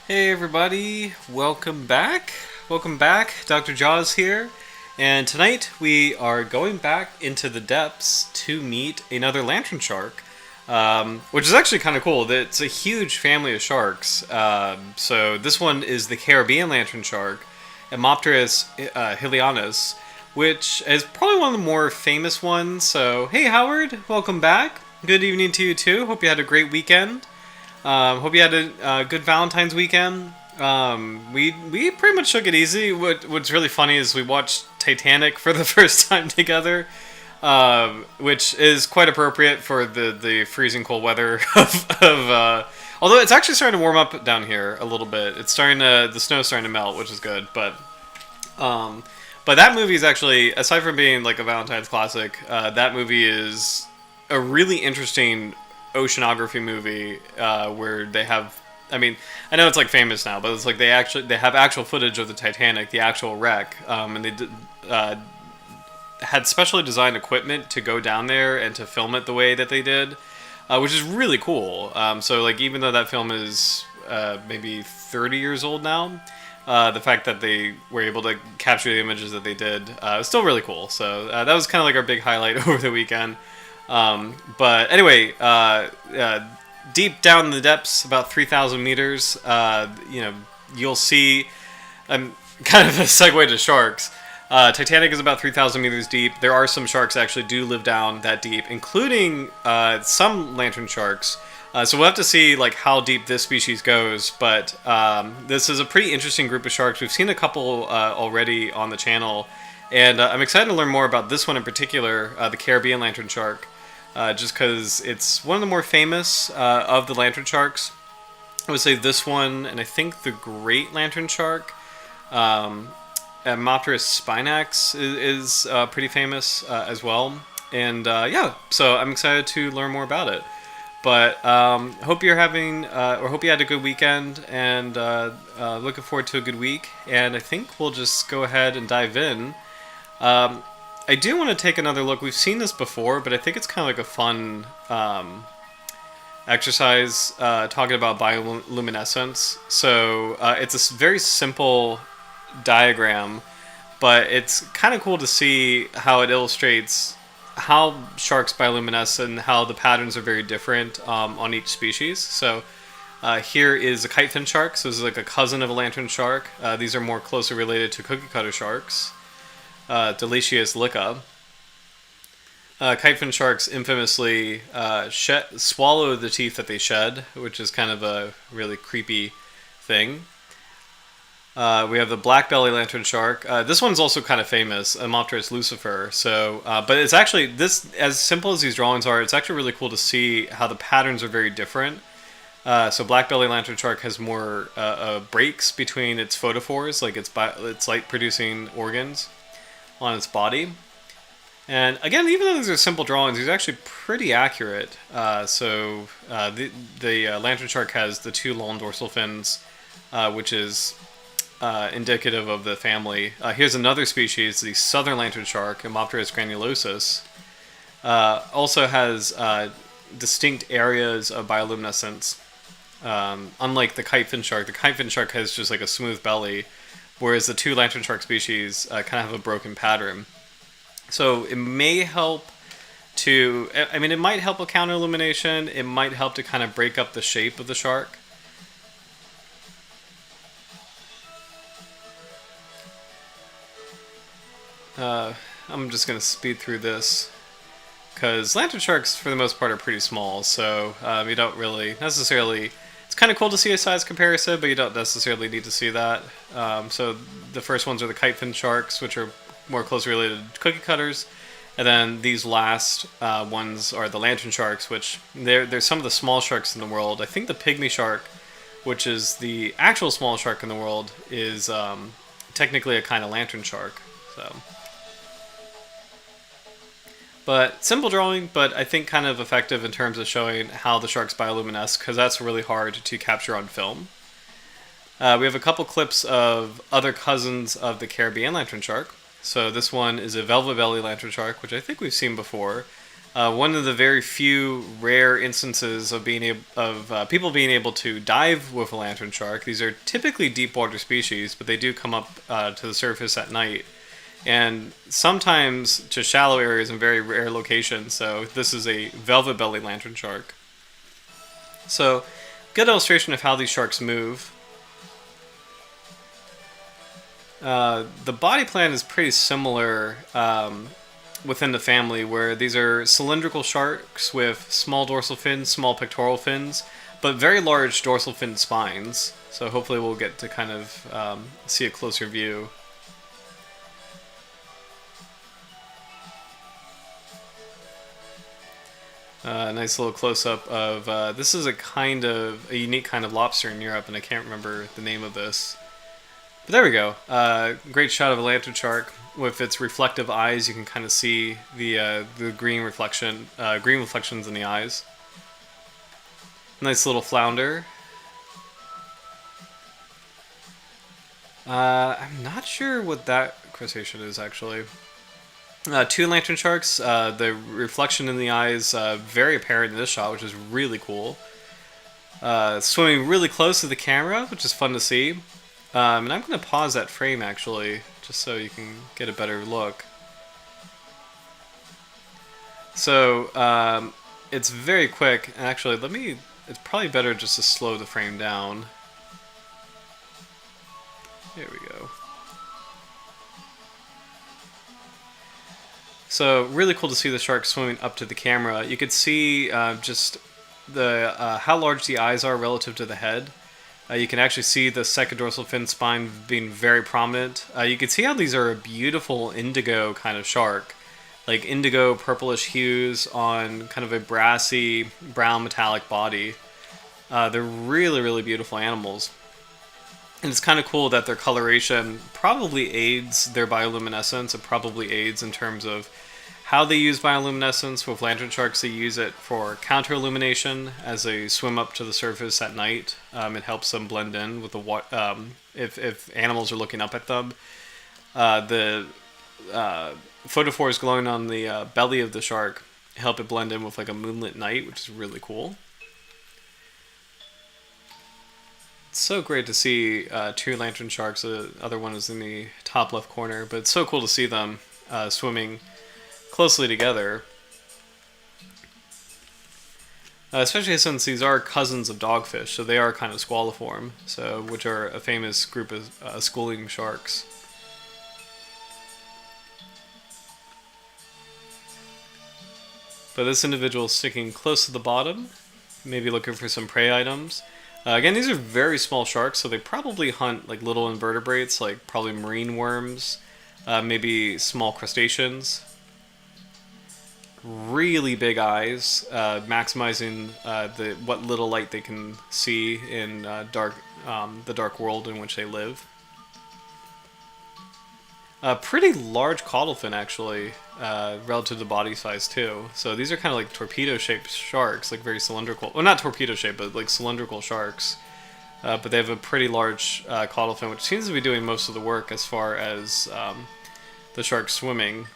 Hey everybody, welcome back. Welcome back. Dr. Jaws here. And tonight we are going back into the depths to meet another lantern shark, which is actually kind of cool. It's a huge family of sharks. So this one is the Caribbean lantern shark, Etmopterus hillianus, which is probably one of the more famous ones. So hey Howard, welcome back. Good evening to you too. Hope you had a great weekend. Hope you had a good Valentine's weekend. We pretty much took it easy. What's really funny is we watched Titanic for the first time together, which is quite appropriate for the freezing cold weather although it's actually starting to warm up down here a little bit. The snow's starting to melt, which is good. But that movie is actually, aside from being like a Valentine's classic, that movie is a really interesting oceanography movie where they have, I mean, I know it's like famous now, but it's like they have actual footage of the Titanic, the actual wreck, and they had specially designed equipment to go down there and to film it the way that they did, which is really cool. So like even though that film is maybe 30 years old now, the fact that they were able to capture the images that they did was still really cool. So that was kind of like our big highlight over the weekend. But anyway, deep down in the depths, about 3,000 meters, you'll see, kind of a segue to sharks. Titanic is about 3,000 meters deep. There are some sharks that actually do live down that deep, including some lantern sharks. So we'll have to see like how deep this species goes. But this is a pretty interesting group of sharks. We've seen a couple already on the channel. And I'm excited to learn more about this one in particular, the Caribbean lantern shark. Just because it's one of the more famous of the lantern sharks. I would say this one, and I think the great lantern shark, Etmopterus spinax, is pretty famous as well. And yeah, so I'm excited to learn more about it. But hope you're having, or hope you had a good weekend, and looking forward to a good week. And I think we'll just go ahead and dive in. I do want to take another look. We've seen this before, but I think it's kind of like a fun exercise talking about bioluminescence. So it's a very simple diagram, but it's kind of cool to see how it illustrates how sharks bioluminesce and how the patterns are very different on each species. So here is a kitefin shark. So this is like a cousin of a lantern shark. These are more closely related to cookie cutter sharks. Delicious Licca. Kitefin sharks infamously swallow the teeth that they shed, which is kind of a really creepy thing. We have the black belly lantern shark. This one's also kind of famous, Etmopterus lucifer. So, but it's actually, this, as simple as these drawings are, it's actually really cool to see how the patterns are very different. So black belly lantern shark has more breaks between its photophores, like its light producing organs on its body. And again, even though these are simple drawings, these are actually pretty accurate. The lantern shark has the two long dorsal fins, which is indicative of the family. Here's another species, the southern lantern shark, Etmopterus granulosus. Also has distinct areas of bioluminescence. Unlike the kitefin shark has just like a smooth belly, whereas the two lantern shark species kind of have a broken pattern. So it may help to, I mean, it might help with counter illumination. It might help to kind of break up the shape of the shark. I'm just going to speed through this because lantern sharks, for the most part, are pretty small. So you don't really necessarily. It's kind of cool to see a size comparison, but you don't necessarily need to see that. So the first ones are the kitefin sharks, which are more closely related to cookie cutters. And then these last ones are the lantern sharks, which they're some of the small sharks in the world. I think the pygmy shark, which is the actual small shark in the world, is technically a kind of lantern shark. So, but simple drawing, but I think kind of effective in terms of showing how the sharks bioluminesce, because that's really hard to capture on film. We have a couple clips of other cousins of the Caribbean lantern shark. So this one is a velvet belly lantern shark, which I think we've seen before. One of the very few rare instances of people being able to dive with a lantern shark. These are typically deep water species, but they do come up to the surface at night, and sometimes to shallow areas in very rare locations. So this is a velvet belly lantern shark. So, good illustration of how these sharks move. The body plan is pretty similar within the family, where these are cylindrical sharks with small dorsal fins, small pectoral fins, but very large dorsal fin spines. So hopefully we'll get to kind of see a closer view. Nice little close-up of this is a unique kind of lobster in Europe, and I can't remember the name of this. But there we go. Great shot of a lantern shark with its reflective eyes. You can kind of see the green reflections in the eyes. Nice little flounder. I'm not sure what that crustacean is actually. Two lantern sharks. The reflection in the eyes very apparent in this shot, which is really cool. Swimming really close to the camera, which is fun to see. And I'm going to pause that frame actually, just so you can get a better look. So it's very quick. And actually, it's probably better just to slow the frame down. There we go. So really cool to see the shark swimming up to the camera. You could see just how large the eyes are relative to the head. You can actually see the second dorsal fin spine being very prominent. You can see how these are a beautiful indigo kind of shark. Like indigo purplish hues on kind of a brassy brown metallic body. They're really, really beautiful animals. And it's kind of cool that their coloration probably aids their bioluminescence. It probably aids in terms of how they use bioluminescence. With lantern sharks, they use it for counter-illumination as they swim up to the surface at night. It helps them blend in with the water. If animals are looking up at them. The photophores glowing on the belly of the shark help it blend in with like a moonlit night, which is really cool. It's so great to see two lantern sharks. The other one is in the top left corner, but it's so cool to see them swimming closely together. Especially since these are cousins of dogfish, so they are kind of squaliform, which are a famous group of schooling sharks. But this individual is sticking close to the bottom, maybe looking for some prey items. Again, these are very small sharks, so they probably hunt like little invertebrates, like probably marine worms, maybe small crustaceans. Really big eyes, maximizing what little light they can see in the dark world in which they live. A pretty large caudal fin, actually, relative to body size, too. So these are kind of like torpedo-shaped sharks, like very cylindrical. Well, not torpedo-shaped, but like cylindrical sharks. But they have a pretty large caudal fin, which seems to be doing most of the work as far as the shark swimming.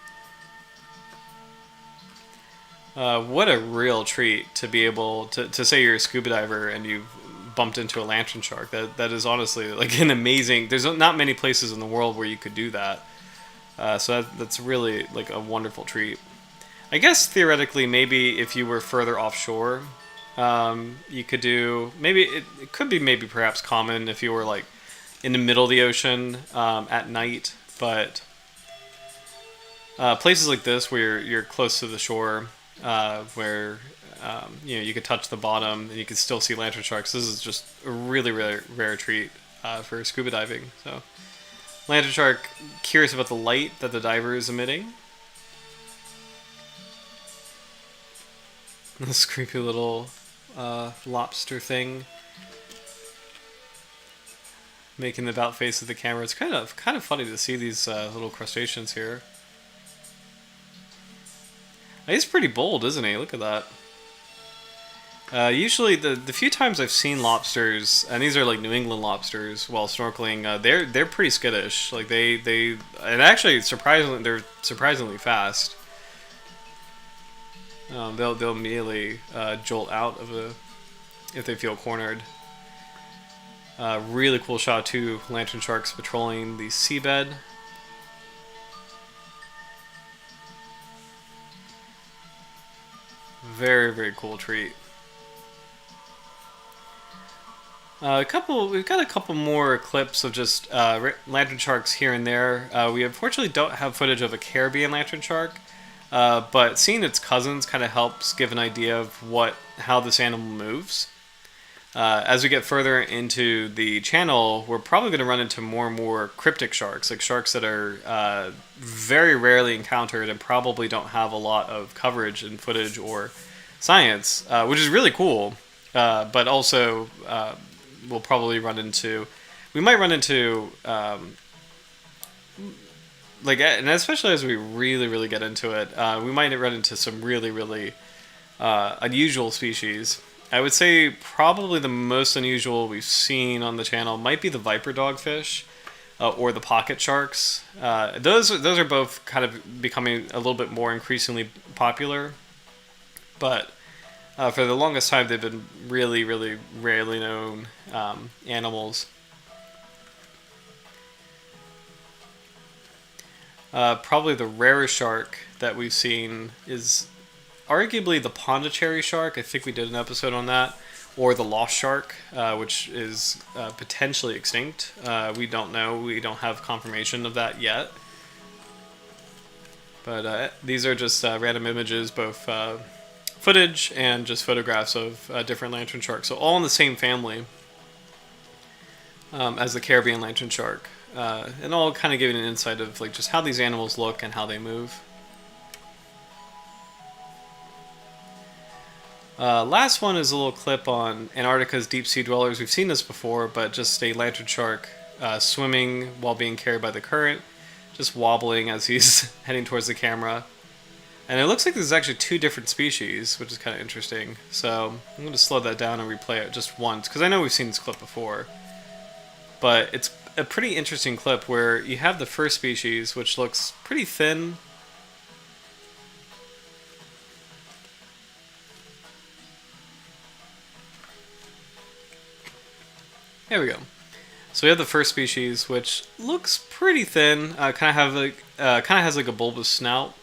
What a real treat to be able to say you're a scuba diver and you've bumped into a lantern shark. That is honestly like an amazing... There's not many places in the world where you could do that. So that's really like a wonderful treat. I guess theoretically, maybe if you were further offshore, you could do... Maybe it could be perhaps common if you were like in the middle of the ocean at night, but places like this where you're close to the shore, where you could touch the bottom and you can still see lantern sharks. This is just a really, really rare treat for scuba diving. So, lantern shark, curious about the light that the diver is emitting. This creepy little lobster thing making the about face of the camera. It's kind of funny to see these little crustaceans here. He's pretty bold, isn't he? Look at that. Usually, the few times I've seen lobsters, and these are like New England lobsters, while snorkeling, they're pretty skittish. Like and actually they're surprisingly fast. They'll immediately jolt out of a if they feel cornered. Really cool shot too. Lantern sharks patrolling the seabed. Very, very cool treat. We've got a couple more clips of just lantern sharks here and there. We unfortunately don't have footage of a Caribbean lantern shark, but seeing its cousins kind of helps give an idea of how this animal moves. As we get further into the channel, we're probably going to run into more and more cryptic sharks, like sharks that are very rarely encountered and probably don't have a lot of coverage and footage or science, which is really cool. But also, we'll probably we might run into, and especially as we really, really get into it, we might run into some really, really unusual species. I would say probably the most unusual we've seen on the channel might be the viper dogfish or the pocket sharks. Those are both kind of becoming a little bit more increasingly popular, but for the longest time they've been really, really rarely known animals. Probably the rarest shark that we've seen is arguably the Pondicherry shark. I think we did an episode on that. Or the lost shark, which is potentially extinct. We don't know. We don't have confirmation of that yet. But these are just random images, both footage and just photographs of different lantern sharks. So all in the same family as the Caribbean lantern shark. And all kind of giving an insight of just how these animals look and how they move. Last one is a little clip on Antarctica's deep sea dwellers. We've seen this before, but just a lantern shark swimming while being carried by the current, just wobbling as he's heading towards the camera. And it looks like there's actually two different species, which is kind of interesting. So I'm going to slow that down and replay it just once, because I know we've seen this clip before. But it's a pretty interesting clip where you have the first species, which looks pretty thin. There we go. So we have the first species, which looks pretty thin. Kind of has like a bulbous snout.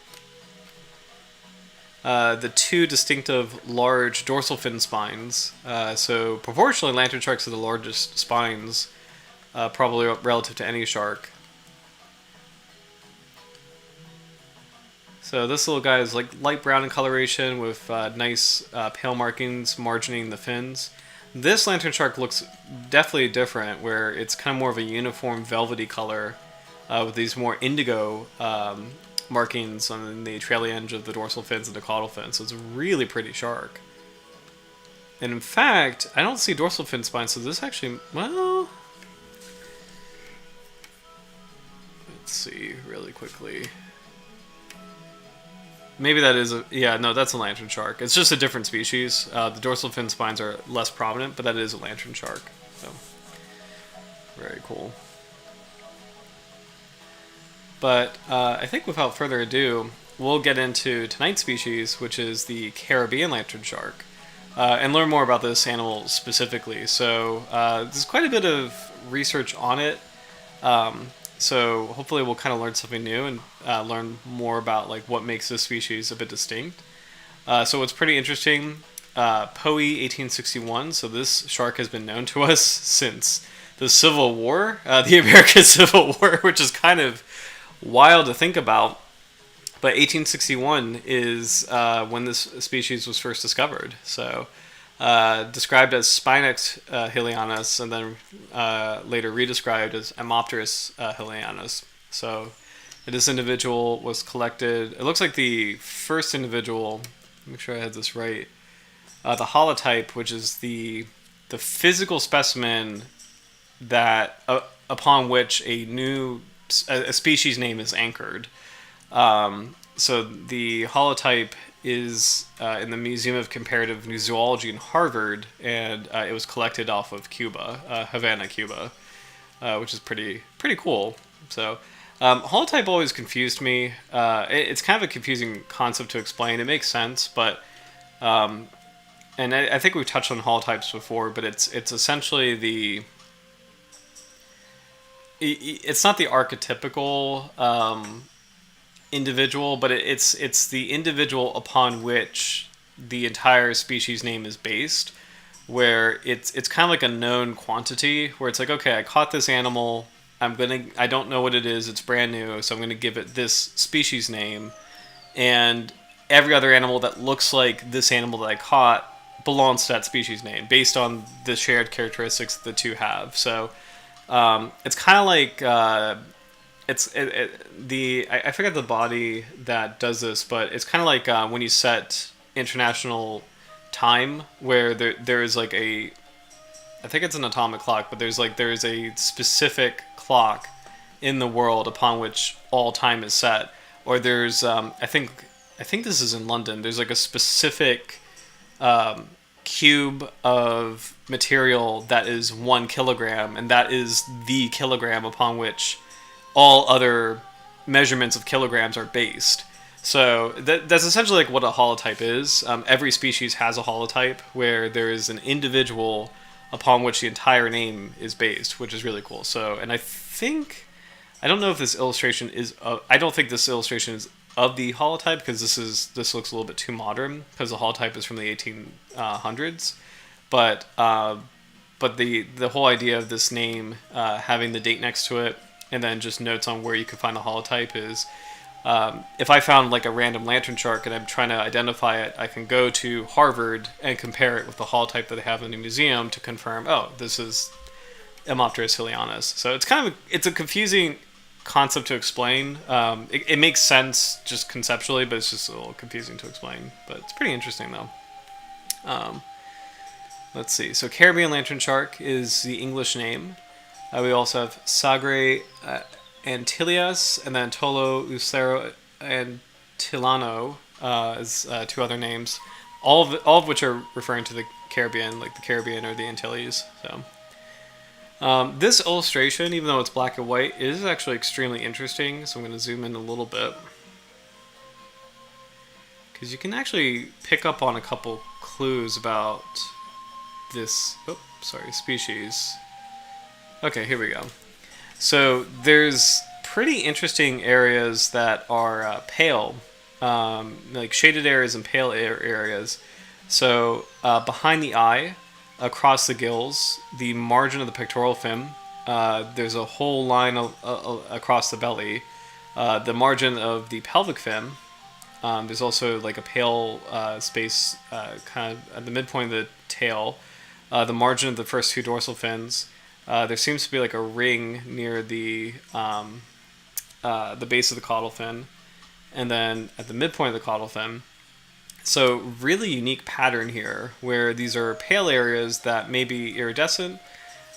The two distinctive large dorsal fin spines. So proportionally, lantern sharks are the largest spines, probably relative to any shark. So this little guy is like light brown in coloration with nice pale markings margining the fins. This lantern shark looks definitely different, where it's kind of more of a uniform velvety color with these more indigo markings on the trailing edge of the dorsal fins and the caudal fins. So it's a really pretty shark. And in fact, I don't see dorsal fin spines, so this actually, well, let's see really quickly. Maybe that is that's a lantern shark. It's just a different species. The dorsal fin spines are less prominent, but that is a lantern shark. So, very cool. But I think without further ado, we'll get into tonight's species, which is the Caribbean lantern shark, and learn more about this animal specifically. So there's quite a bit of research on it. So hopefully we'll kind of learn something new and learn more about what makes this species a bit distinct. So what's pretty interesting, Poe 1861. So this shark has been known to us since the Civil War, the American Civil War, which is kind of wild to think about. But 1861 is when this species was first discovered. So described as Spinex hillianus, and then later redescribed as Etmopterus hillianus. So this individual was collected. It looks like the first individual. Make sure I had this right. The holotype, which is the physical specimen that upon which a species name is anchored. So the holotype is in the Museum of Comparative Zoology in Harvard, and it was collected off of Cuba, Havana, Cuba, which is pretty cool. So Holotype always confused me. It's kind of a confusing concept to explain. It makes sense, but and I think we've touched on holotypes before, but it's essentially it's not the archetypical individual, but it's the individual upon which the entire species name is based. Where it's kind of like a known quantity, where it's like, okay, I caught this animal. I don't know what it is. It's brand new, so I'm gonna give it this species name, and every other animal that looks like this animal that I caught belongs to that species name based on the shared characteristics that the two have. So it's kind of like I forget the body that does this, but it's kind of like when you set international time, where there is like I think it's an atomic clock, but there is a specific clock in the world upon which all time is set. Or there's I think this is in London. There's like a specific cube of material that is 1 kilogram, and that is the kilogram upon which all other measurements of kilograms are based. So that's essentially like what a holotype is. Every species has a holotype where there is an individual upon which the entire name is based, which is really cool. So, and I don't know if this illustration is. I don't think this illustration is of the holotype, because this looks a little bit too modern, because the holotype is from the 1800s. But the whole idea of this name having the date next to it, and then just notes on where you can find the holotype is. If I found like a random lantern shark and I'm trying to identify it, I can go to Harvard and compare it with the holotype that they have in the museum to confirm, oh, this is Etmopterus hillianus. So it's a confusing concept to explain. It makes sense just conceptually, but it's just a little confusing to explain. But it's pretty interesting though. Let's see. So Caribbean Lanternshark is the English name. We also have Sagre Antillas, and then Tolo, Lucero, and Tilano as two other names, all of which are referring to the Caribbean, like the Caribbean or the Antilles. So this illustration, even though it's black and white, is actually extremely interesting. So I'm going to zoom in a little bit, because you can actually pick up on a couple clues about this. Species. Okay, here we go. So there's pretty interesting areas that are pale, like shaded areas and pale areas. So behind the eye, across the gills, the margin of the pectoral fin, there's a whole line across the belly. The margin of the pelvic fin, there's also like a pale space kind of at the midpoint of the tail. The margin of the first two dorsal fins. There seems to be like a ring near the base of the caudal fin, and then at the midpoint of the caudal fin. So really unique pattern here, where these are pale areas that may be iridescent.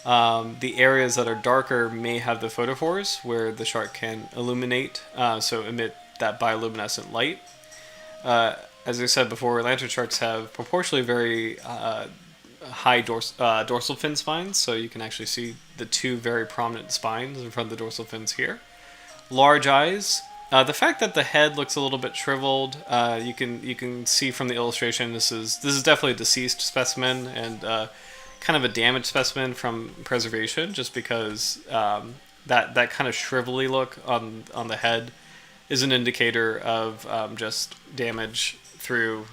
The areas that are darker may have the photophores, where the shark can illuminate, so emit that bioluminescent light. As I said before, lantern sharks have proportionally very high dorsal fin spines, so you can actually see the two very prominent spines in front of the dorsal fins here. Large eyes. The fact that the head looks a little bit shriveled, you can see from the illustration. This is definitely a deceased specimen, and kind of a damaged specimen from preservation, just because that kind of shrivelly look on the head is an indicator of just damage through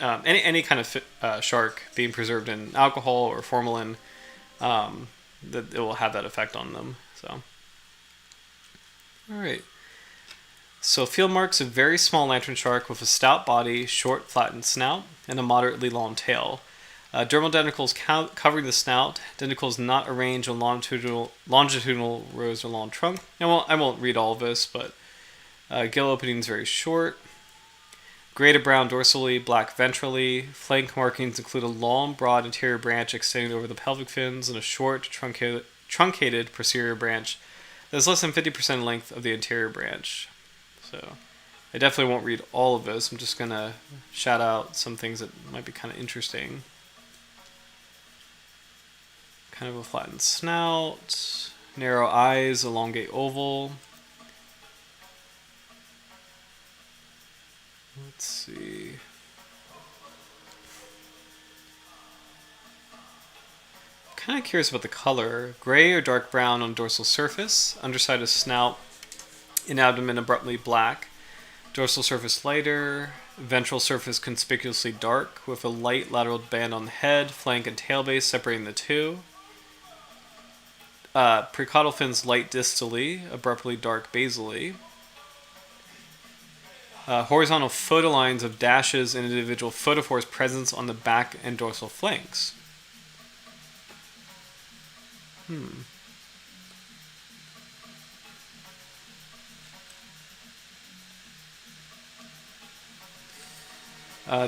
any kind of shark being preserved in alcohol or formalin. That it will have that effect on them. So, all right. So field marks: a very small lantern shark with a stout body, short, flattened snout, and a moderately long tail. Dermal denticles covering the snout. Denticles not arranged on longitudinal rows or long trunk. I won't read all of this, but gill opening is very short. Gray to brown dorsally, black ventrally. Flank markings include a long, broad anterior branch extending over the pelvic fins and a short, truncated posterior branch that is less than 50% length of the anterior branch. So I definitely won't read all of this. I'm just going to shout out some things that might be kind of interesting. Kind of a flattened snout, Narrow eyes, elongate oval. Let's see. Kind of curious about the color. Gray or dark brown on dorsal surface. Underside of snout and abdomen abruptly black. Dorsal surface lighter. Ventral surface conspicuously dark with a light lateral band on the head, flank, and tail base separating the two. Precaudal fins light distally, abruptly dark basally. Horizontal photolines of dashes and individual photophores presence on the back and dorsal flanks.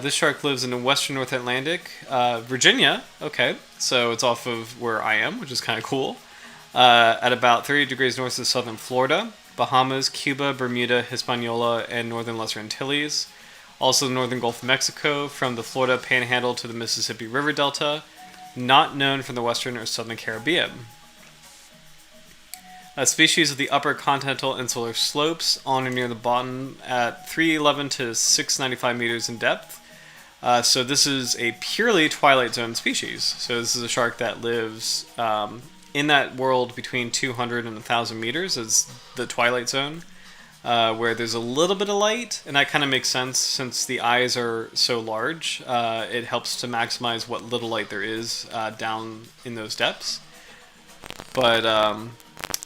This shark lives in the western North Atlantic. Virginia, okay, so it's off of where I am, which is kind of cool. At about 30 degrees north of southern Florida, Bahamas, Cuba, Bermuda, Hispaniola, and northern Lesser Antilles. Also the northern Gulf of Mexico, from the Florida Panhandle to the Mississippi River Delta. Not known from the western or southern Caribbean. A species of the upper continental insular slopes on or near the bottom at 311 to 695 meters in depth. So this is a purely Twilight Zone species. So this is a shark that lives in that world between 200 and 1,000 meters is the Twilight Zone, where there's a little bit of light, and that kind of makes sense since the eyes are so large. It helps to maximize what little light there is down in those depths. But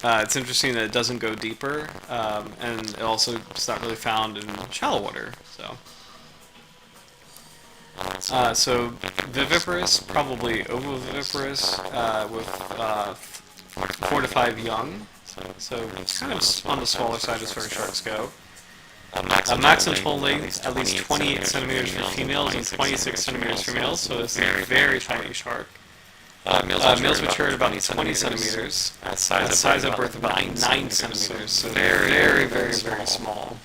it's interesting that it doesn't go deeper, and it also is not really found in shallow water. So viviparous, probably ovoviviparous, with 4 to 5 young. So it's kind of on the smaller side as far as sharks go. Maximum total length, at least 28 centimeters for females and 26 centimeters for males, so it's a very tiny shark. Males mature at about 20 centimeters, size at birth about 9 centimeters, so very small.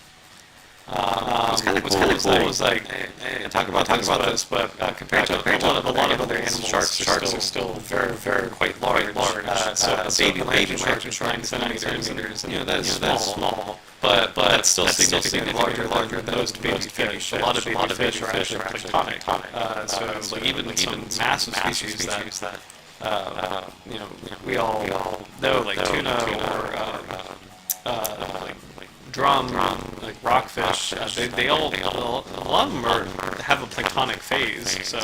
What's kind of cool is like, I talk about this, but compared to a lot of other animals, sharks are still very quite large. So a baby shark is 9 centimeters, and that is small. But that's still significantly larger than most baby fish. A lot of baby fish are actually planktonic. So like even some massive species that we all know, like tuna or like drum, like rockfish. They all a lot of them have a planktonic phase.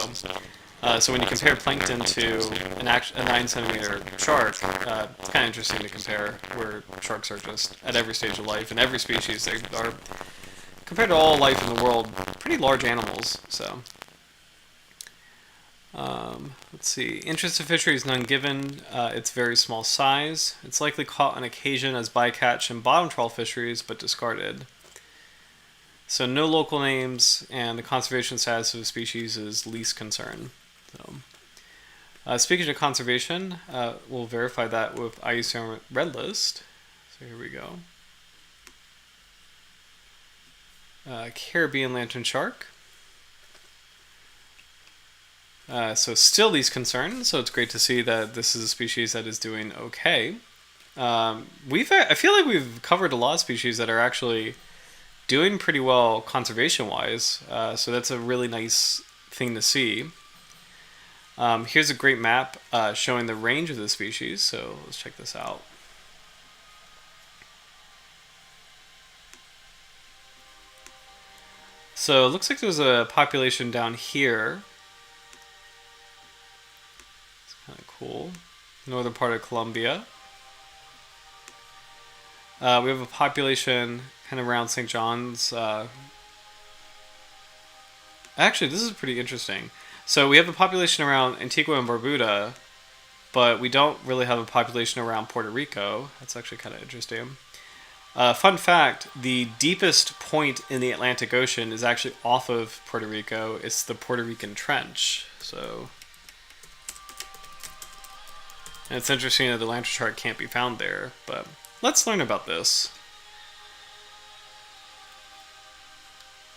So when you compare plankton to a 9 centimeter shark, it's kind of interesting to compare where sharks are just at every stage of life. In every species, they are, compared to all life in the world, pretty large animals. So let's see. Interest of fisheries none given. Its very small size. It's likely caught on occasion as bycatch in bottom trawl fisheries, but discarded. So no local names, and the conservation status of the species is least concern. Speaking of conservation, we'll verify that with IUCN Red List. So here we go. Caribbean Lanternshark. So still least concern, so it's great to see that this is a species that is doing okay. I feel like we've covered a lot of species that are actually doing pretty well conservation-wise, so that's a really nice thing to see. Here's a great map showing the range of the species, so let's check this out. So it looks like there's a population down here. It's kind of cool. Northern part of Colombia. We have a population kind of around St. John's. Actually, this is pretty interesting. So we have a population around Antigua and Barbuda, but we don't really have a population around Puerto Rico. That's actually kind of interesting. Fun fact, the deepest point in the Atlantic Ocean is actually off of Puerto Rico. It's the Puerto Rican Trench. So, and it's interesting that the lanternshark can't be found there, but let's learn about this.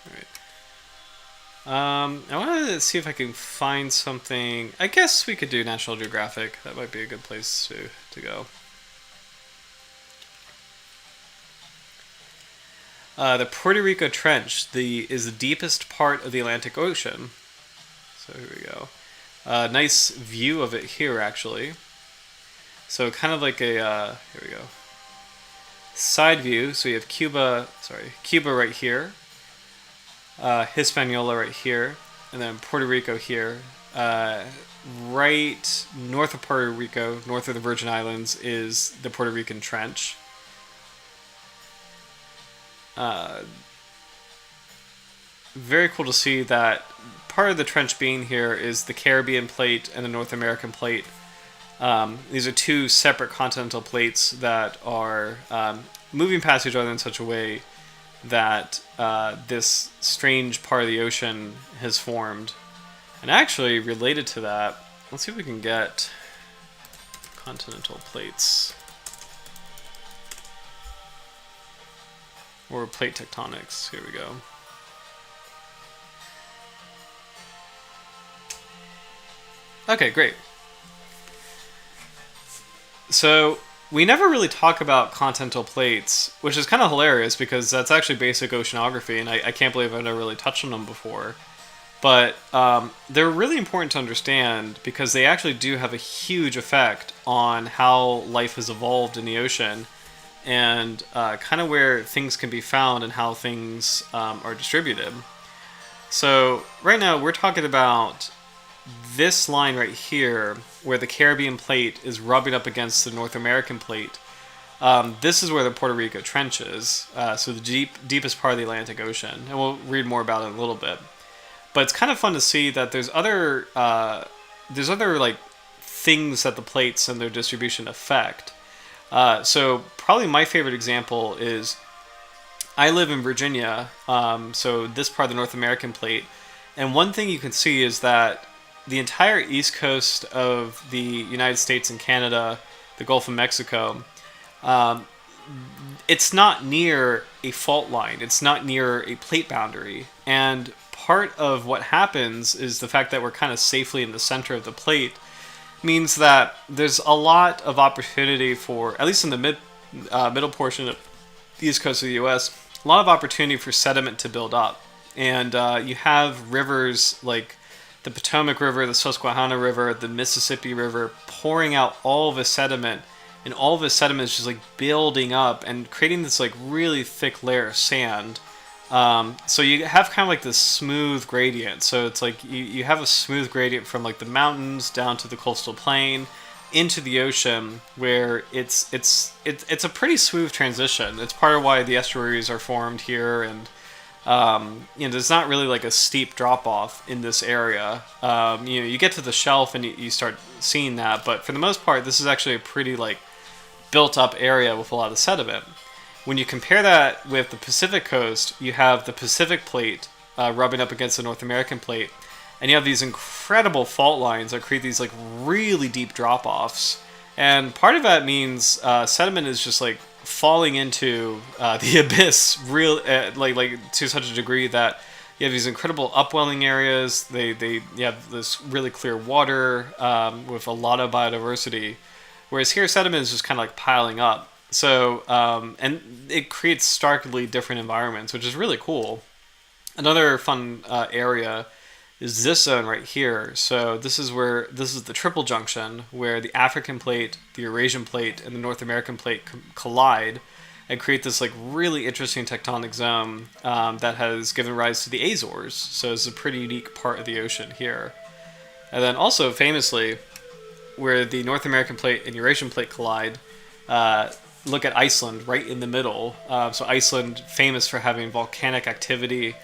Alright. I want to see if I can find something. I guess we could do National Geographic. That might be a good place to go. The Puerto Rico Trench is the deepest part of the Atlantic Ocean. So here we go. Nice view of it here, actually. So kind of like a, here we go, side view. So you have Cuba right here, Hispaniola right here, and then Puerto Rico here. Right north of Puerto Rico, north of the Virgin Islands, is the Puerto Rican Trench. Very cool to see that part of the trench being here is the Caribbean plate and the North American plate. These are two separate continental plates that are moving past each other in such a way that this strange part of the ocean has formed. And actually, related to that, let's see if we can get continental plates. Or plate tectonics. Here we go. Okay, great. So we never really talk about continental plates, which is kind of hilarious because that's actually basic oceanography, and I can't believe I've never really touched on them before. But they're really important to understand because they actually do have a huge effect on how life has evolved in the ocean and kind of where things can be found and how things are distributed. So right now we're talking about this line right here where the Caribbean plate is rubbing up against the North American plate. This is where the Puerto Rico Trench is, so the deepest part of the Atlantic Ocean, and we'll read more about it in a little bit. But it's kind of fun to see that there's other like things that the plates and their distribution affect. So probably my favorite example is I live in Virginia, so this part of the North American plate, and one thing you can see is that the entire east coast of the United States and Canada, the Gulf of Mexico, it's not near a fault line. It's not near a plate boundary. And part of what happens is the fact that we're kind of safely in the center of the plate means that there's a lot of opportunity for, at least in the middle portion of the east coast of the U.S., a lot of opportunity for sediment to build up. And you have rivers like the Potomac River, the Susquehanna River, the Mississippi River pouring out all of the sediment, and all of the sediment is just like building up and creating this like really thick layer of sand. So you have kind of like this smooth gradient. So it's like you have a smooth gradient from like the mountains down to the coastal plain into the ocean, where it's a pretty smooth transition. It's part of why the estuaries are formed here, and there's not really like a steep drop off in this area. You get to the shelf and you start seeing that, but for the most part, this is actually a pretty like built up area with a lot of sediment. When you compare that with the Pacific coast, you have the Pacific plate rubbing up against the North American plate, and you have these incredible fault lines that create these like really deep drop offs. And part of that means sediment is just like falling into the abyss, like to such a degree that you have these incredible upwelling areas. You have this really clear water with a lot of biodiversity, whereas here sediment is just kind of like piling up. So and it creates starkly different environments, which is really cool. Another fun area is this zone right here. So this is the triple junction where the African plate, the Eurasian plate, and the North American plate collide and create this like really interesting tectonic zone that has given rise to the Azores. So it's a pretty unique part of the ocean here. And then also famously, where the North American plate and Eurasian plate collide, look at Iceland right in the middle. So Iceland, famous for having volcanic activity.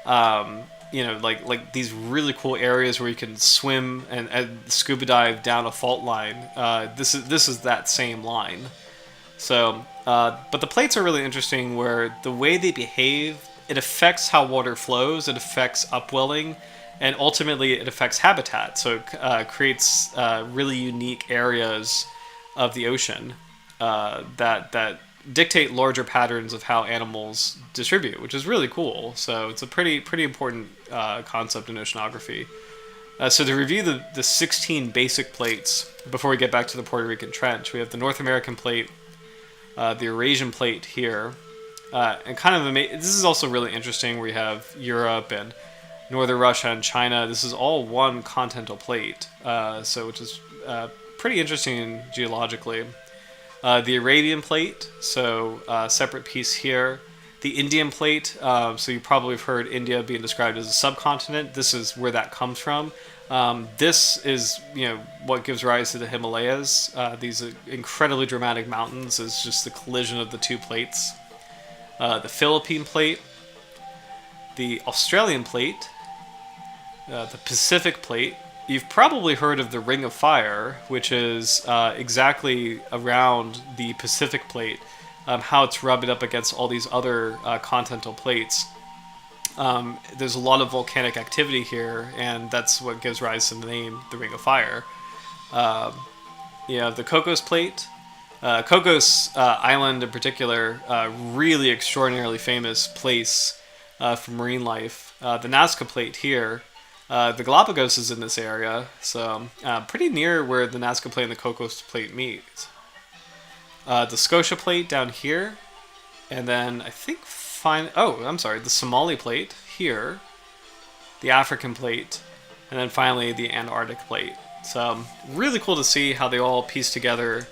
Like these really cool areas where you can swim and scuba dive down a fault line. This is that same line. So, but the plates are really interesting where the way they behave, it affects how water flows, it affects upwelling, and ultimately it affects habitat. So it creates really unique areas of the ocean that dictate larger patterns of how animals distribute, which is really cool. So it's a pretty important concept in oceanography. So to review the 16 basic plates before we get back to the Puerto Rican Trench, we have the North American plate, the Eurasian plate here, and kind of this is also really interesting where you have Europe and northern Russia and China. This is all one continental plate, which is pretty interesting geologically. The Arabian plate, so separate piece here. The Indian plate, so you probably have heard India being described as a subcontinent. This is where that comes from. This is, what gives rise to the Himalayas. These incredibly dramatic mountains is just the collision of the two plates. The Philippine plate, the Australian plate, the Pacific plate. You've probably heard of the Ring of Fire, which is exactly around the Pacific plate, how it's rubbing up against all these other continental plates. There's a lot of volcanic activity here, and that's what gives rise to the name, the Ring of Fire. You have the Cocos plate. Cocos Island in particular, really extraordinarily famous place for marine life. The Nazca plate here. The Galapagos is in this area, so pretty near where the Nazca plate and the Cocos plate meet. The Scotia plate down here, and then I think the Somali plate here, the African plate, and then finally the Antarctic plate. So really cool to see how they all piece together,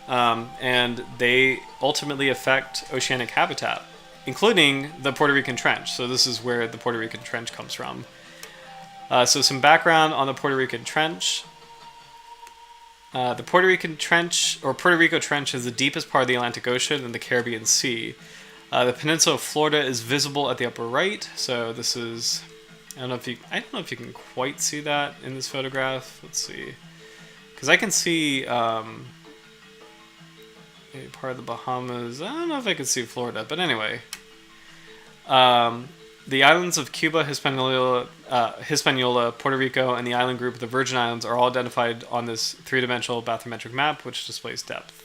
and they ultimately affect oceanic habitat, including the Puerto Rican Trench. So this is where the Puerto Rican Trench comes from. So some background on the Puerto Rican Trench. The Puerto Rican Trench, or Puerto Rico Trench, is the deepest part of the Atlantic Ocean and the Caribbean Sea. The peninsula of Florida is visible at the upper right. So this is, I don't know if you can quite see that in this photograph. Let's see, because I can see part of the Bahamas. I don't know if I can see Florida, but anyway. The islands of Cuba, Hispaniola, Puerto Rico, and the island group of the Virgin Islands are all identified on this three-dimensional bathymetric map, which displays depth.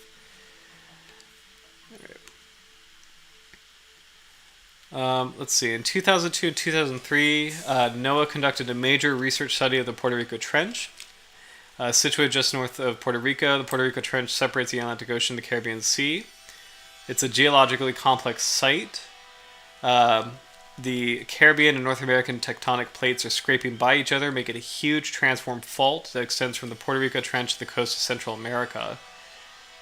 Let's see. In 2002 and 2003, NOAA conducted a major research study of the Puerto Rico Trench. Situated just north of Puerto Rico, the Puerto Rico Trench separates the Atlantic Ocean and the Caribbean Sea. It's a geologically complex site. The Caribbean and North American tectonic plates are scraping by each other, making a huge transform fault that extends from the Puerto Rico Trench to the coast of Central America.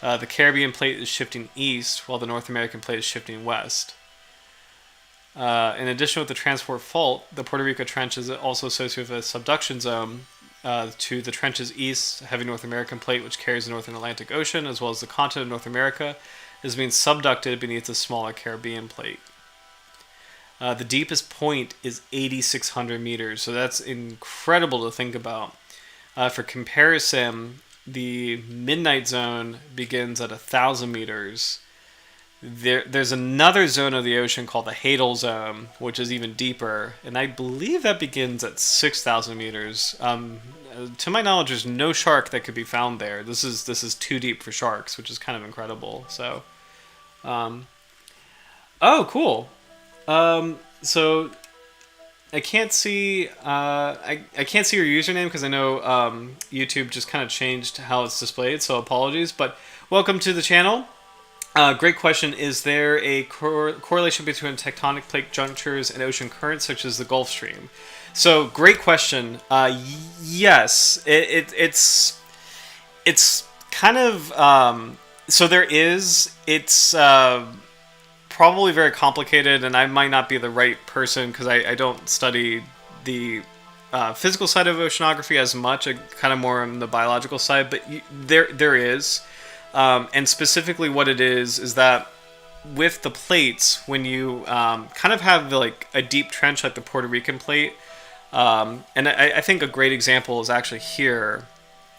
The Caribbean plate is shifting east, while the North American plate is shifting west. In addition with the transform fault, the Puerto Rico Trench is also associated with a subduction zone to the trench's east. Heavy North American plate, which carries the Northern Atlantic Ocean, as well as the continent of North America, is being subducted beneath the smaller Caribbean plate. The deepest point is 8,600 meters, so that's incredible to think about. For comparison, the midnight zone begins at 1,000 meters. There's another zone of the ocean called the Hadal Zone, which is even deeper, and I believe that begins at 6,000 meters. To my knowledge, there's no shark that could be found there. This is too deep for sharks, which is kind of incredible. So, oh, cool. So I can't see I can't see your username because I know YouTube just kind of changed how it's displayed, so apologies, but welcome to the channel. Great question. Is there a correlation between tectonic plate junctures and ocean currents such as the Gulf Stream? So great question. Yes, it's kind of so there is, it's probably very complicated, and I might not be the right person because I don't study the physical side of oceanography as much. I kind of more on the biological side, but there is, and specifically what it is that with the plates, when you kind of have like a deep trench like the Puerto Rican plate, and I think a great example is actually here.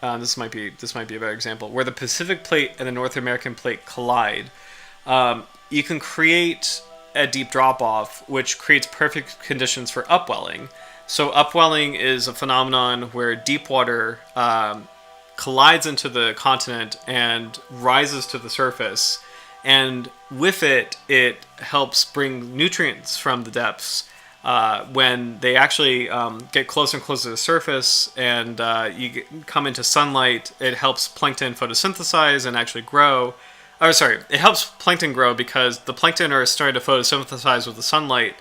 This might be a better example where the Pacific plate and the North American plate collide. You can create a deep drop-off, which creates perfect conditions for upwelling. So upwelling is a phenomenon where deep water collides into the continent and rises to the surface. And with it, it helps bring nutrients from the depths. When they actually get closer and closer to the surface and come into sunlight, it helps plankton photosynthesize and actually grow. Oh, sorry. It helps plankton grow because the plankton are starting to photosynthesize with the sunlight,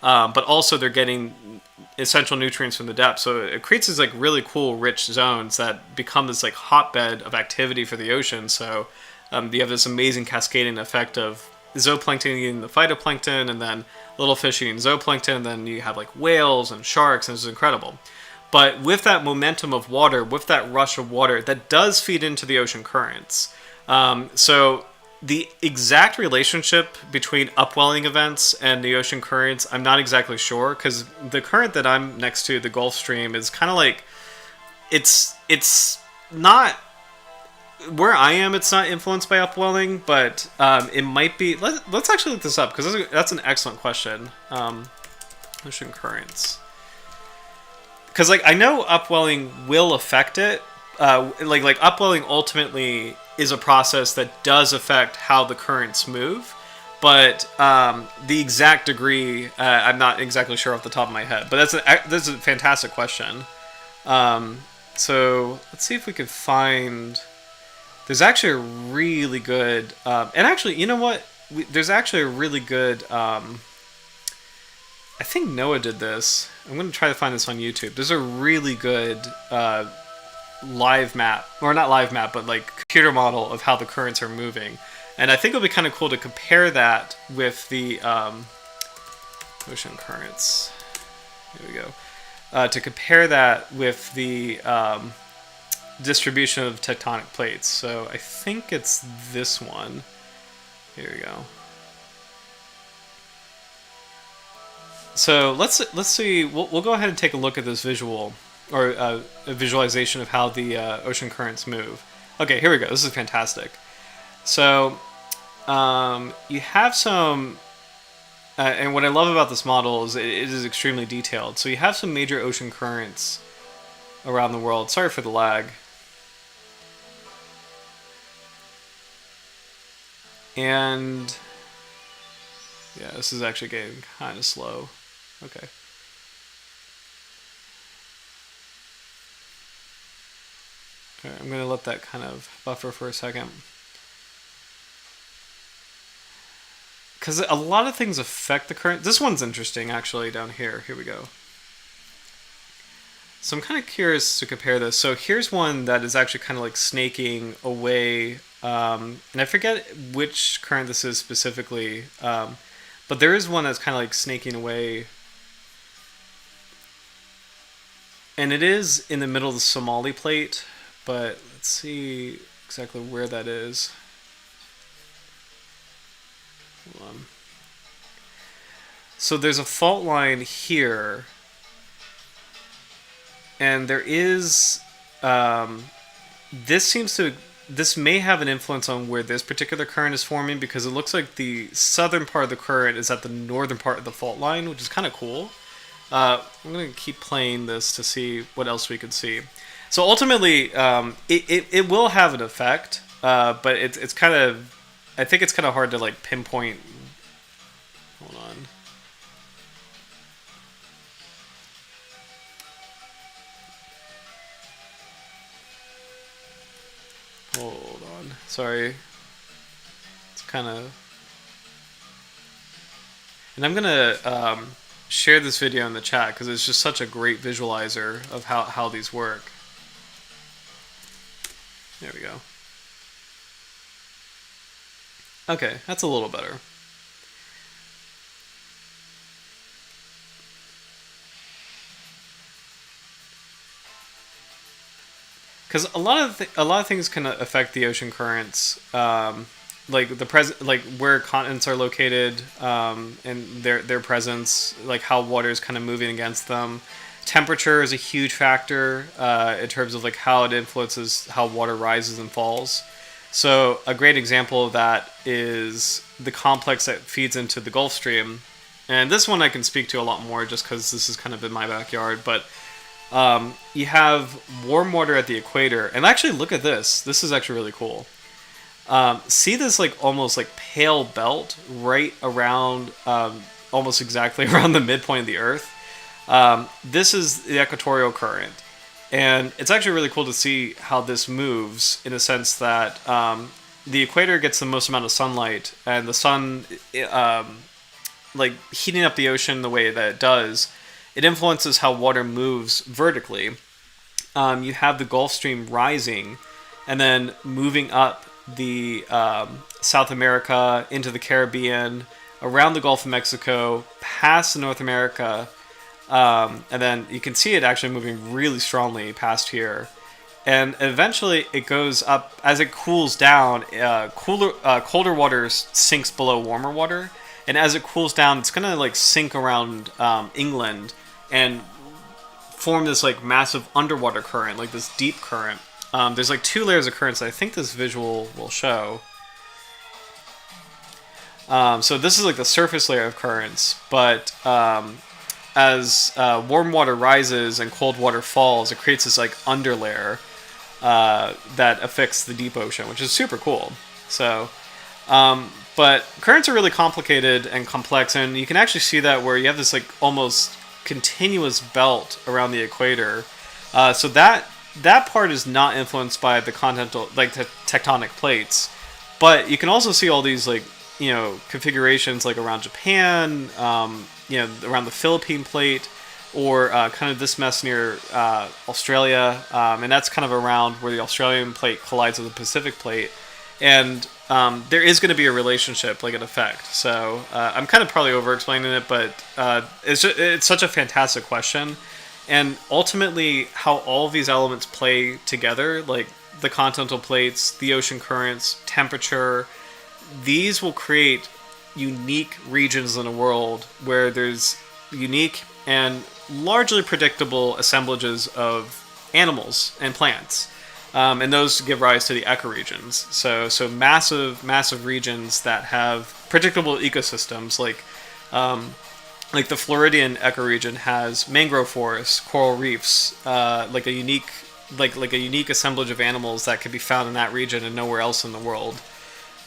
but also they're getting essential nutrients from the depth. So it creates these like really cool, rich zones that become this like hotbed of activity for the ocean. So you have this amazing cascading effect of zooplankton eating the phytoplankton, and then little fish eating zooplankton, and then you have like whales and sharks, and it's incredible. But with that momentum of water, with that rush of water, that does feed into the ocean currents. So the exact relationship between upwelling events and the ocean currents, I'm not exactly sure, because the current that I'm next to, the Gulf Stream, is kind of like it's not where I am. It's not influenced by upwelling, but it might be. Let's actually look this up because that's an excellent question. Ocean currents, because like I know upwelling will affect it. Like upwelling ultimately is a process that does affect how the currents move, but the exact degree I'm not exactly sure off the top of my head. But that's a fantastic question. So let's see if we can find. There's actually a really good, and actually, you know what? There's actually a really good. I think Noah did this. I'm going to try to find this on YouTube. There's a really good live map, or not live map, but like computer model of how the currents are moving. And I think it'll be kind of cool to compare that with the ocean currents. Here we go. To compare that with the distribution of tectonic plates. So I think it's this one. Here we go. So let's see. We'll go ahead and take a look at this visual, or a visualization of how the ocean currents move. Okay, here we go. This is fantastic. So you have some, and what I love about this model is it is extremely detailed. So you have some major ocean currents around the world. Sorry for the lag. And yeah, this is actually getting kind of slow. Okay. All right, I'm going to let that kind of buffer for a second. Because a lot of things affect the current. This one's interesting, actually, down here. Here we go. So I'm kind of curious to compare this. So here's one that is actually kind of like snaking away. And I forget which current this is specifically. But there is one that's kind of like snaking away. And it is in the middle of the Somali plate. But let's see exactly where that is. Hold on. So there's a fault line here. And there is, this may have an influence on where this particular current is forming, because it looks like the southern part of the current is at the northern part of the fault line, which is kind of cool. I'm going to keep playing this to see what else we can see. So ultimately, it will have an effect, but it's kind of, I think it's kind of hard to like pinpoint. Hold on. Hold on. Sorry. It's kind of... And I'm going to share this video in the chat because it's just such a great visualizer of how these work. There we go. Okay, that's a little better. Because a lot of things can affect the ocean currents, like where continents are located, and their presence, like how water is kind of moving against them. Temperature is a huge factor in terms of like how it influences how water rises and falls. So a great example of that is the complex that feeds into the Gulf Stream, and this one I can speak to a lot more just because this is kind of in my backyard, but. You have warm water at the equator, and actually look at this. This is actually really cool. See this like almost like pale belt right around, almost exactly around the midpoint of the Earth. This is the equatorial current, and it's actually really cool to see how this moves in a sense that the equator gets the most amount of sunlight, and the sun, like heating up the ocean the way that it does, it influences how water moves vertically. You have the Gulf Stream rising, and then moving up the South America into the Caribbean, around the Gulf of Mexico, past North America, and then you can see it actually moving really strongly past here. And eventually it goes up as it cools down. Colder water sinks below warmer water, and as it cools down, it's gonna like sink around England and form this like massive underwater current, like this deep current. There's like two layers of currents that I think this visual will show. So this is like the surface layer of currents, but as warm water rises and cold water falls, it creates this like underlayer that affects the deep ocean, which is super cool. So, but currents are really complicated and complex, and you can actually see that where you have this like almost continuous belt around the equator. So that part is not influenced by the continental, like the tectonic plates, but you can also see all these like, you know, configurations like around Japan, you know, around the Philippine plate, or kind of this mess near Australia, and that's kind of around where the Australian plate collides with the Pacific plate, and there is going to be a relationship, like an effect. So I'm kind of probably over-explaining it, but it's such a fantastic question, and ultimately how all of these elements play together, like the continental plates, the ocean currents, temperature, these will create unique regions in the world where there's unique and largely predictable assemblages of animals and plants, and those give rise to the ecoregions. So massive regions that have predictable ecosystems, like the Floridian ecoregion has mangrove forests, coral reefs, like a unique assemblage of animals that can be found in that region and nowhere else in the world.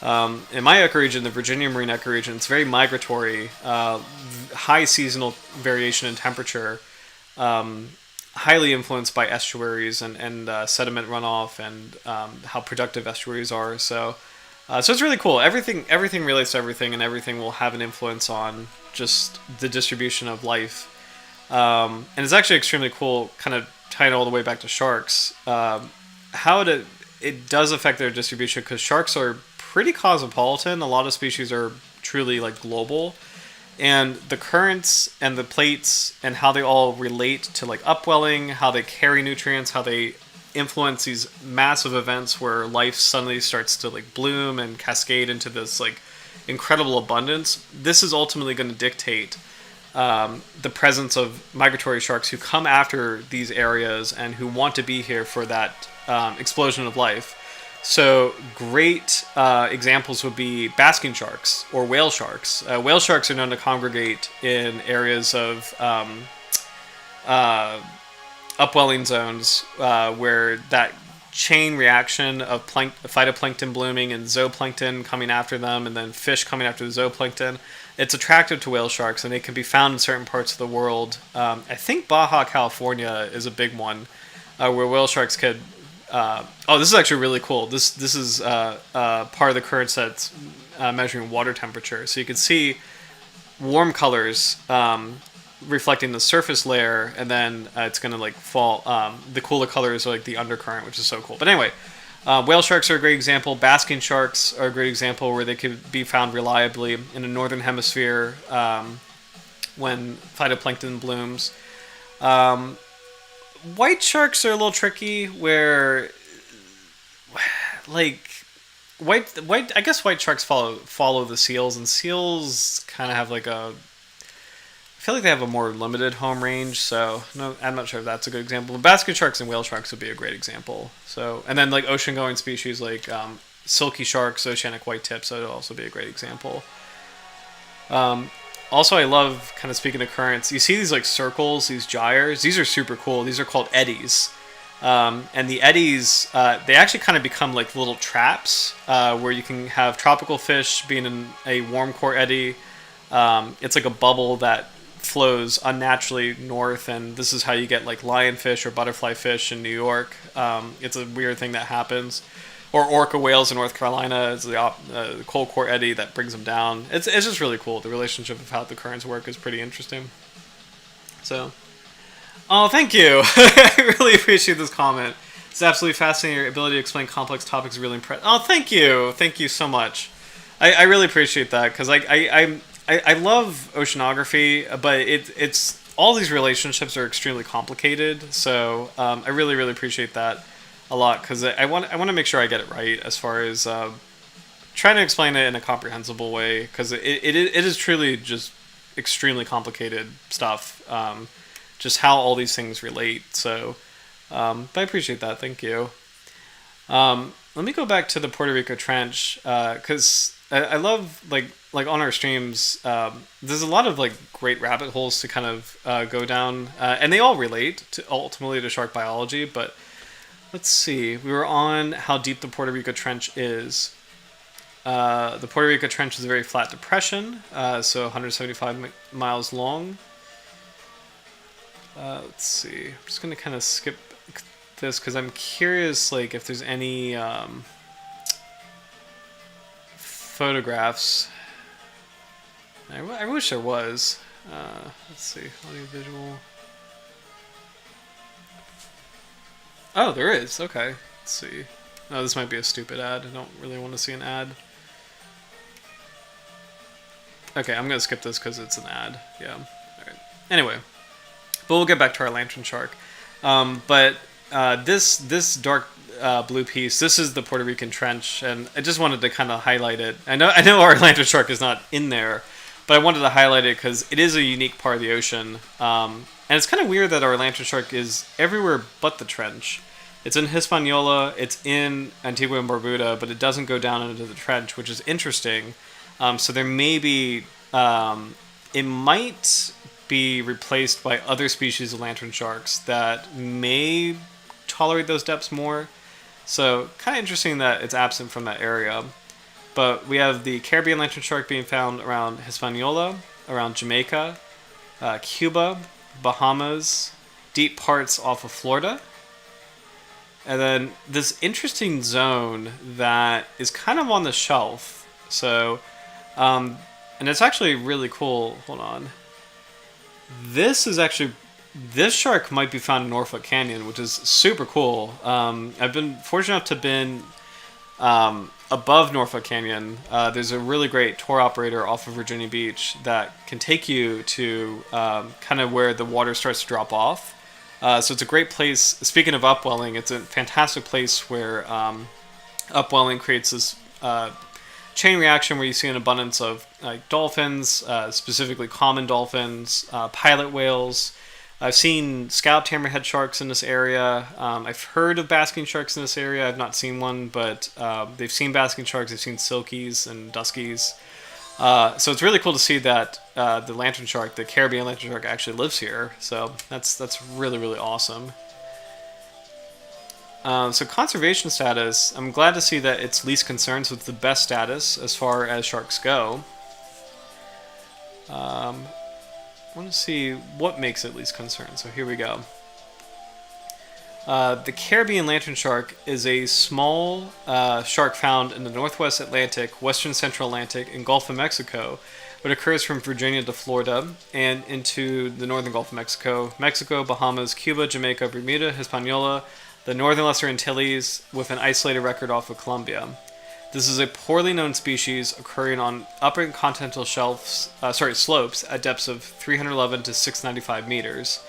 In my ecoregion, the Virginia marine ecoregion, it's very migratory, high seasonal variation in temperature, highly influenced by estuaries and sediment runoff, and how productive estuaries are. So it's really cool. Everything relates to everything, and everything will have an influence on just the distribution of life. And it's actually extremely cool, kind of tying it all the way back to sharks, how it does affect their distribution, because sharks are pretty cosmopolitan. A lot of species are truly like global, and the currents and the plates and how they all relate to like upwelling, how they carry nutrients, how they influence these massive events where life suddenly starts to like bloom and cascade into this like incredible abundance. This is ultimately going to dictate the presence of migratory sharks who come after these areas and who want to be here for that explosion of life. So great examples would be basking sharks or whale sharks. Whale sharks are known to congregate in areas of upwelling zones where that chain reaction of phytoplankton blooming and zooplankton coming after them, and then fish coming after the zooplankton, it's attractive to whale sharks, and they can be found in certain parts of the world. I think Baja California is a big one where whale sharks could... this is actually really cool. This is part of the currents that's measuring water temperature. So you can see warm colors reflecting the surface layer, and then it's going to like fall. The cooler colors are like the undercurrent, which is so cool. But anyway, whale sharks are a great example. Basking sharks are a great example where they could be found reliably in the northern hemisphere when phytoplankton blooms. White sharks are a little tricky, where like white I guess white sharks follow the seals, and seals kind of have like I feel like they have a more limited home range, so no, I'm not sure if that's a good example. But basket sharks and whale sharks would be a great example. So, and then like ocean going species like silky sharks, oceanic white tips, that would also be a great example. Also, I love, kind of speaking of currents, you see these like circles, these gyres. These are super cool. These are called eddies. And the eddies, they actually kind of become like little traps where you can have tropical fish being in a warm core eddy. It's like a bubble that flows unnaturally north, and this is how you get like lionfish or butterfly fish in New York. It's a weird thing that happens. or orca whales in North Carolina. It's the cold core eddy that brings them down. It's just really cool. The relationship of how the currents work is pretty interesting. So, oh, thank you. I really appreciate this comment. It's absolutely fascinating. Your ability to explain complex topics is really impressive. Oh, thank you so much. I really appreciate that because I love oceanography, but it's all these relationships are extremely complicated. So I really appreciate that a lot because I want to make sure I get it right as far as trying to explain it in a comprehensible way because it is truly just extremely complicated stuff. Just how all these things relate. So, but I appreciate that. Thank you. Let me go back to the Puerto Rico Trench because I love like on our streams. There's a lot of like great rabbit holes to kind of go down, and they all relate to ultimately to shark biology. But let's see. We were on how deep the Puerto Rico Trench is. The Puerto Rico Trench is a very flat depression, so 175 miles long. Let's see. I'm just gonna kind of skip this because I'm curious, like, if there's any photographs. I wish there was. Let's see. Audio visual. Oh, there is. Okay. Let's see. Oh, this might be a stupid ad. I don't really want to see an ad. Okay, I'm gonna skip this because it's an ad. Yeah. All right. Anyway. But we'll get back to our lantern shark. This dark blue piece, this is the Puerto Rican Trench, and I just wanted to kind of highlight it. I know our lantern shark is not in there, but I wanted to highlight it because it is a unique part of the ocean. And it's kind of weird that our lantern shark is everywhere but the trench. It's in Hispaniola, it's in Antigua and Barbuda, but it doesn't go down into the trench, which is interesting. So there may be, it might be replaced by other species of lantern sharks that may tolerate those depths more. So kind of interesting that it's absent from that area. But we have the Caribbean lantern shark being found around Hispaniola, around Jamaica, Cuba, Bahamas, deep parts off of Florida. And then this interesting zone that is kind of on the shelf. So, and it's actually really cool. Hold on. This shark might be found in Norfolk Canyon, which is super cool. I've been fortunate enough to have been above Norfolk Canyon. There's a really great tour operator off of Virginia Beach that can take you to kind of where the water starts to drop off. So it's a great place. Speaking of upwelling, it's a fantastic place where upwelling creates this chain reaction where you see an abundance of dolphins, specifically common dolphins, pilot whales. I've seen scalloped hammerhead sharks in this area. I've heard of basking sharks in this area. I've not seen one, but they've seen basking sharks. They've seen silkies and duskies. So it's really cool to see that the lantern shark, the Caribbean lantern shark, actually lives here. So that's really awesome. So conservation status, I'm glad to see that it's least concern, so it's the best status as far as sharks go. I want to see what makes it least concern, so here we go. The Caribbean lantern shark is a small shark found in the Northwest Atlantic, Western Central Atlantic, and Gulf of Mexico. It occurs from Virginia to Florida and into the northern Gulf of Mexico, Mexico, Bahamas, Cuba, Jamaica, Bermuda, Hispaniola, the Northern Lesser Antilles, with an isolated record off of Colombia. This is a poorly known species occurring on upper continental slopes at depths of 311 to 695 meters.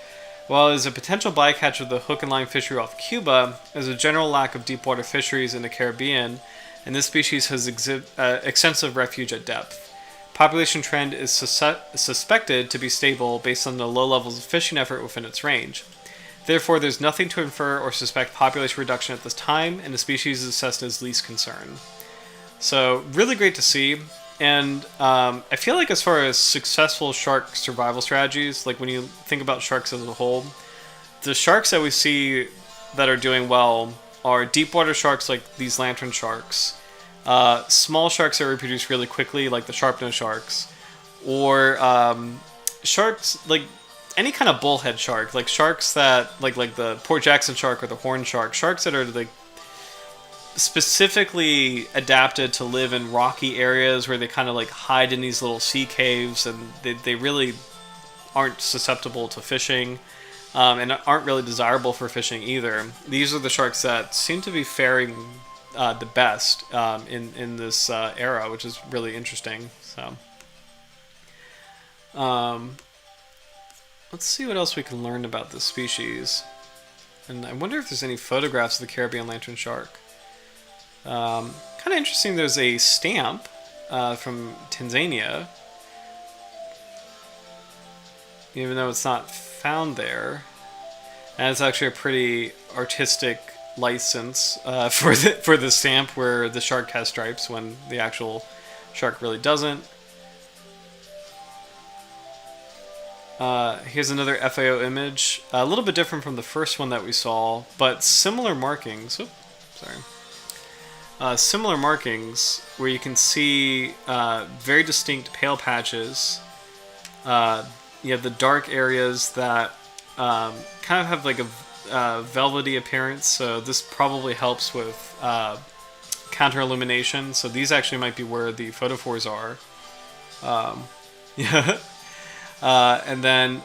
While it is a potential bycatch of the hook and line fishery off Cuba, there's a general lack of deep water fisheries in the Caribbean, and this species has extensive refuge at depth. Population trend is suspected to be stable based on the low levels of fishing effort within its range. Therefore, there's nothing to infer or suspect population reduction at this time, and the species is assessed as least concern. So, really great to see. And I feel like as far as successful shark survival strategies, like when you think about sharks as a whole, the sharks that we see that are doing well are deep water sharks like these lantern sharks, small sharks that reproduce really quickly like the sharp-nosed sharks, or sharks like any kind of bullhead shark, like sharks that like the Port Jackson shark or the horn shark, sharks that are like specifically adapted to live in rocky areas where they kind of like hide in these little sea caves, and they really aren't susceptible to fishing, and aren't really desirable for fishing either. These are the sharks that seem to be faring the best in this era, which is really interesting. So, let's see what else we can learn about this species. And I wonder if there's any photographs of the Caribbean lanternshark. Kind of interesting. There's a stamp from Tanzania, even though it's not found there. And it's actually a pretty artistic license for the stamp, where the shark has stripes when the actual shark really doesn't. Here's another FAO image, a little bit different from the first one that we saw, but similar markings. Oops, sorry. Similar markings where you can see very distinct pale patches. You have the dark areas that kind of have like a velvety appearance, so this probably helps with counter illumination. So these actually might be where the photophores are. Yeah. And then,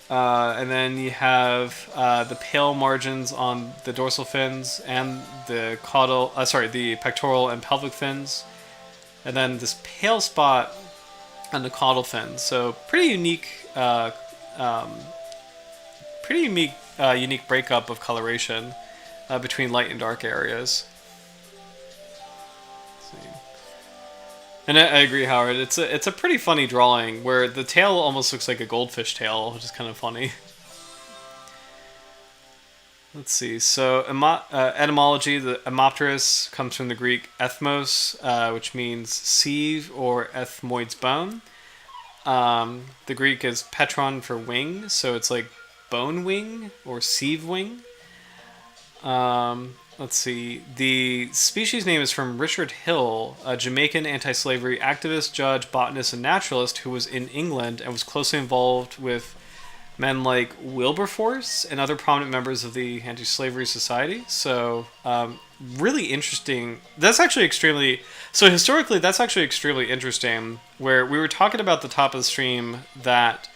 and then you have the pale margins on the dorsal fins and the the pectoral and pelvic fins, and then this pale spot on the caudal fins. So pretty unique, unique breakup of coloration between light and dark areas. And I agree, Howard. It's a pretty funny drawing where the tail almost looks like a goldfish tail, which is kind of funny. Let's see. So etymology: the Etmopterus comes from the Greek ethmos, which means sieve or ethmoid's bone. The Greek is petron for wing, so it's like bone wing or sieve wing. Let's see. The species name is from Richard Hill, a Jamaican anti-slavery activist, judge, botanist, and naturalist who was in England and was closely involved with men like Wilberforce and other prominent members of the Anti-Slavery Society. So, really interesting. That's actually extremely... So historically, that's actually extremely interesting, where we were talking about the top of the stream that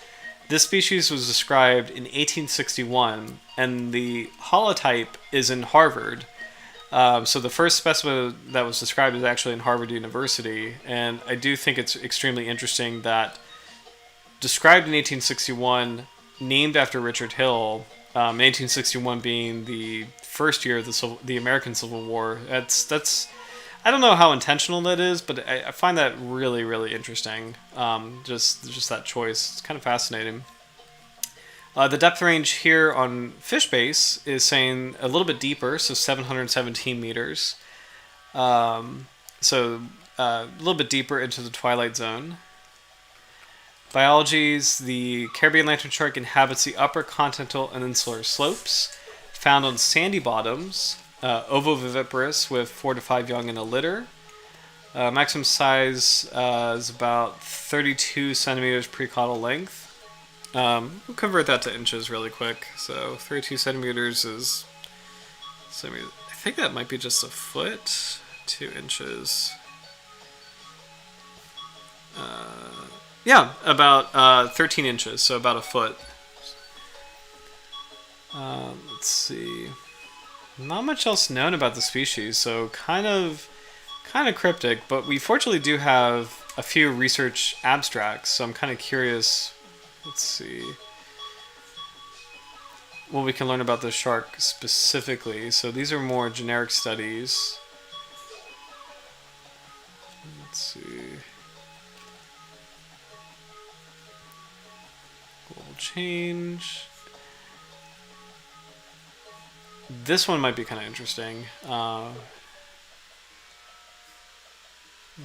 this species was described in 1861, and the holotype is in Harvard. So the first specimen that was described is actually in Harvard University, and I do think it's extremely interesting that described in 1861, named after Richard Hill, 1861 being the first year of the American Civil War. That's I don't know how intentional that is, but I find that really, really interesting. Just that choice. It's kind of fascinating. The depth range here on Fishbase is saying a little bit deeper, so 717 meters. So a little bit deeper into the twilight zone. Biologies: the Caribbean lanternshark inhabits the upper continental and insular slopes, found on sandy bottoms, ovoviviparous with 4 to 5 young in a litter. Maximum size is about 32 centimeters precaudal length. We'll convert that to inches really quick. So 32 centimeters is... I think that might be just a foot. 2 inches. Yeah, about 13 inches, so about a foot. Let's see. Not much else known about the species, so kind of cryptic, but we fortunately do have a few research abstracts, so I'm kind of curious. Let's see what we can learn about the shark specifically. So these are more generic studies. Let's see. Global change. This one might be kind of interesting. Let's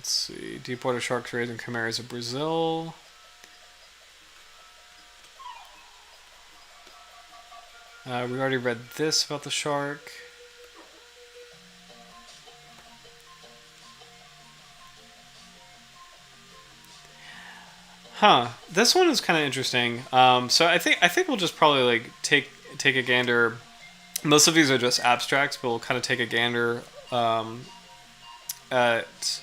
see. Deepwater sharks raised in chimeras of Brazil. We already read this about the shark. This one is kind of interesting. So I think we'll just probably like take a gander Most of these are just abstracts, but we'll kind of take a gander at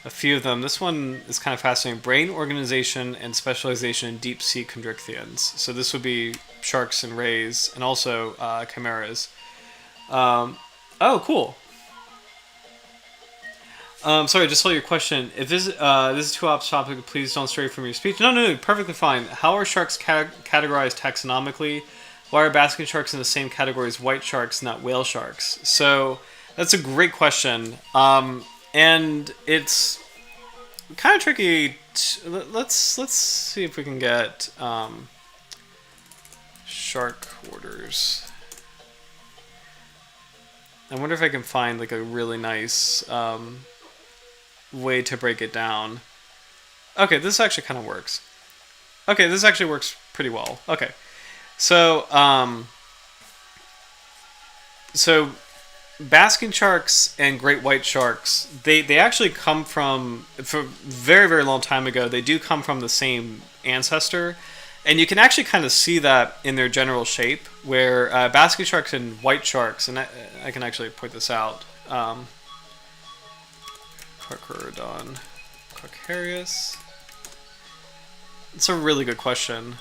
a few of them. This one is kind of fascinating. Brain organization and specialization in deep sea chondrichthyans. So this would be sharks and rays, and also chimeras. Oh, cool. Sorry, just saw your question. If this is too off topic, please don't stray from your speech. No, perfectly fine. How are sharks categorized taxonomically? Why are basking sharks in the same category as white sharks, not whale sharks? So that's a great question, and it's kind of tricky. Let's see if we can get shark orders. I wonder if I can find like a really nice way to break it down. Okay, this actually kind of works. Okay, this actually works pretty well. Okay, so so basking sharks and great white sharks, they actually come from a very, very long time ago. They do come from the same ancestor, and you can actually kind of see that in their general shape, where basking sharks and white sharks, and I can actually point this out. Carcharodon carcharius. It's a really good question.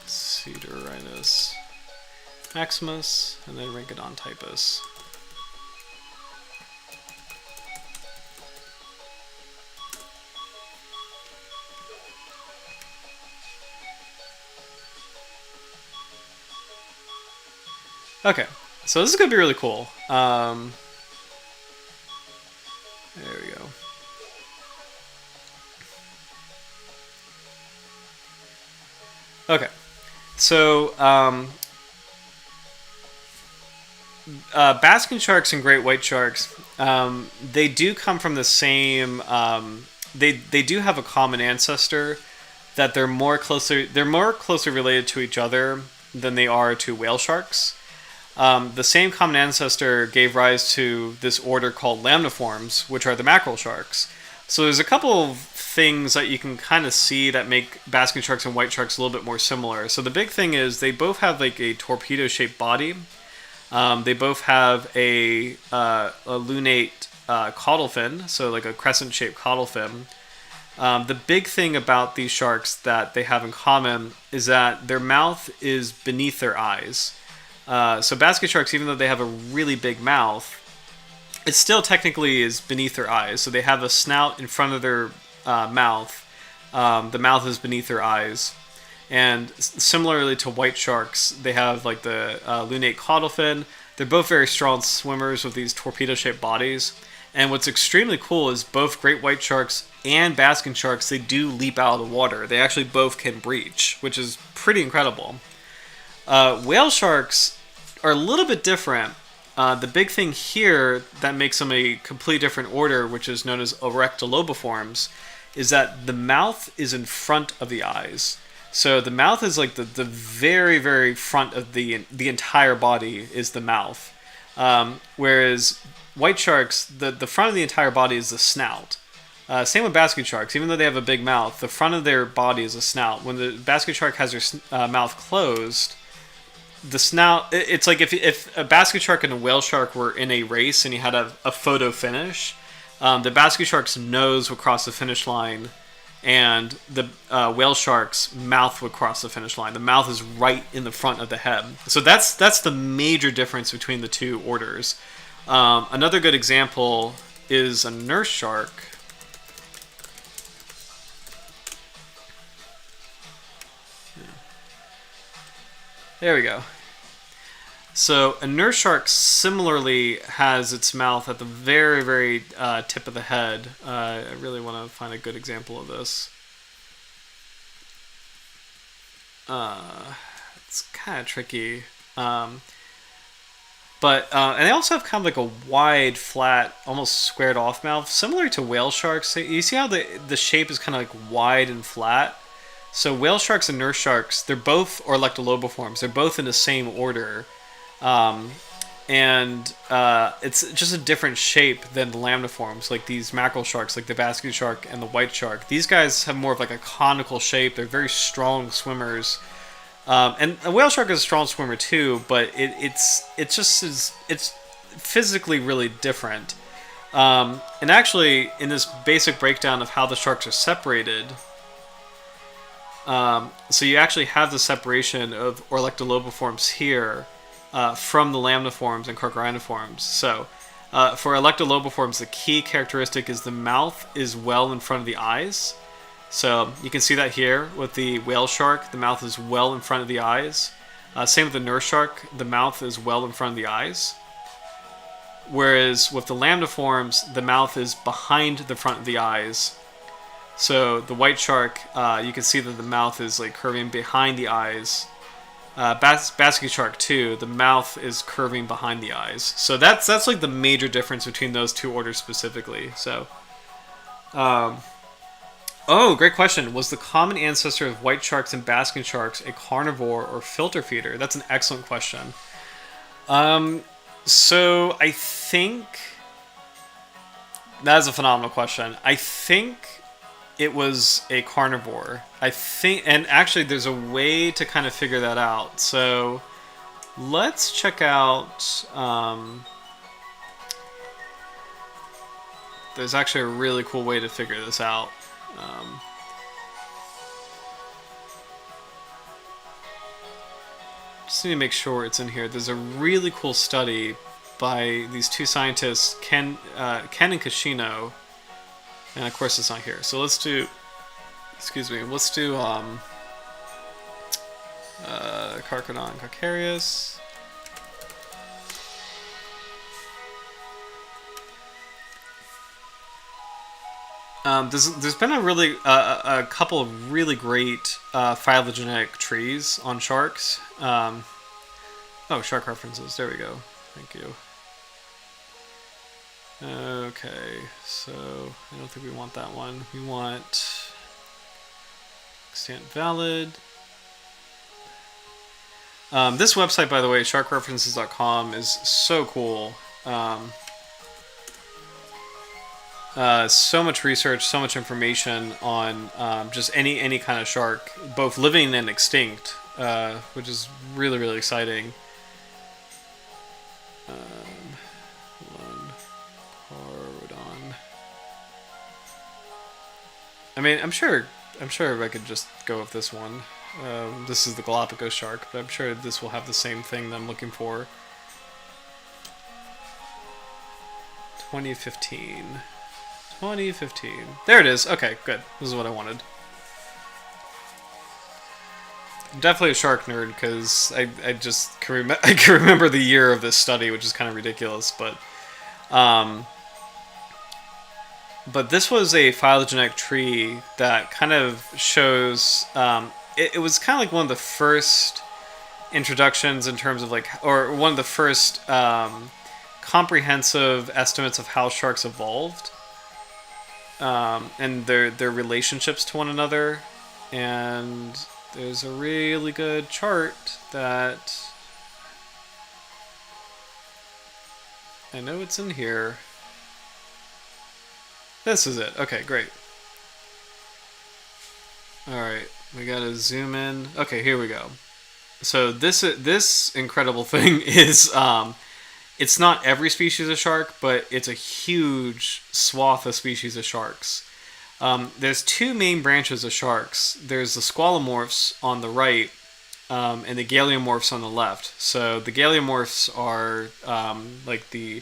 Cedarinis maximus, and then Rhynchodon typus. Okay, so this is going to be really cool. There we go. Okay, so basking sharks and great white sharks, they do come from the same. They do have a common ancestor, that they're more closely related to each other than they are to whale sharks. The same common ancestor gave rise to this order called lamniforms, which are the mackerel sharks. So there's a couple of things that you can kind of see that make basking sharks and white sharks a little bit more similar. So the big thing is they both have like a torpedo-shaped body. They both have a lunate caudal fin, so like a crescent-shaped caudal fin. The big thing about these sharks that they have in common is that their mouth is beneath their eyes. So basket sharks, even though they have a really big mouth, it still technically is beneath their eyes. So they have a snout in front of their mouth. The mouth is beneath their eyes. And similarly to white sharks, they have like the lunate caudal fin. They're both very strong swimmers with these torpedo-shaped bodies. And what's extremely cool is both great white sharks and basking sharks, they do leap out of the water. They actually both can breach, which is pretty incredible. Whale sharks are a little bit different. The big thing here that makes them a completely different order, which is known as erectolobiforms, is that the mouth is in front of the eyes. So the mouth is like the very, very front of the entire body is the mouth. Whereas white sharks, the front of the entire body is the snout. Same with basket sharks. Even though they have a big mouth, the front of their body is a snout. When the basket shark has their mouth closed, the snout, it's like if a basket shark and a whale shark were in a race and you had a photo finish, the basket shark's nose would cross the finish line and the whale shark's mouth would cross the finish line. The mouth is right in the front of the head. So that's the major difference between the two orders. Another good example is a nurse shark. There we go. So a nurse shark similarly has its mouth at the very, very tip of the head. I really want to find a good example of this. It's kind of tricky. And they also have kind of like a wide, flat, almost squared off mouth, similar to whale sharks. You see how the shape is kind of like wide and flat? So whale sharks and nurse sharks, they're both erectolobiforms. They're both in the same order. It's just a different shape than the lamniforms, like these mackerel sharks, like the basket shark and the white shark. These guys have more of like a conical shape. They're very strong swimmers. And a whale shark is a strong swimmer too, but it's physically really different. And actually, in this basic breakdown of how the sharks are separated, so you actually have the separation of Orlectolobiforms here from the lamniforms and Carcharodontiforms. So for Orlectolobiforms, the key characteristic is the mouth is well in front of the eyes. So you can see that here with the whale shark, the mouth is well in front of the eyes. Same with the nurse shark, the mouth is well in front of the eyes. Whereas with the lamniforms, the mouth is behind the front of the eyes. So the white shark, you can see that the mouth is like curving behind the eyes. Basket shark too, the mouth is curving behind the eyes. So that's like the major difference between those two orders specifically. So, oh, great question. Was the common ancestor of white sharks and basket sharks a carnivore or filter feeder? That's an excellent question. So I think that is a phenomenal question. I think it was a carnivore. I think, and actually there's a way to kind of figure that out. So let's check out, there's actually a really cool way to figure this out. Just need to make sure it's in here. There's a really cool study by these two scientists, Ken and Kashino, and of course it's not here. So let's do, let's do Carcharodon calcareus. There's been a couple of really great phylogenetic trees on sharks. Oh, shark references. There we go. Thank you. Okay, so I don't think we want that one. We want extant valid. This website, by the way, sharkreferences.com, is so cool. So much research, so much information on just any kind of shark, both living and extinct, which is really, really exciting. Carcharodon. I mean, I'm sure I could just go with this one. This is the Galapagos shark, but I'm sure this will have the same thing that I'm looking for. 2015. 2015. There it is. Okay, good. This is what I wanted. I'm definitely a shark nerd because I just can I can remember the year of this study, which is kind of ridiculous. But this was a phylogenetic tree that kind of shows. It was kind of like one of the first introductions in terms of like, or one of the first comprehensive estimates of how sharks evolved. And their relationships to one another, and there's a really good chart that I know it's in here. This is it. Okay, great. Alright, we gotta zoom in. Okay, here we go. So this incredible thing is it's not every species of shark, but it's a huge swath of species of sharks. There's two main branches of sharks. There's the squalomorphs on the right, and the galeomorphs on the left. So the galeomorphs are like the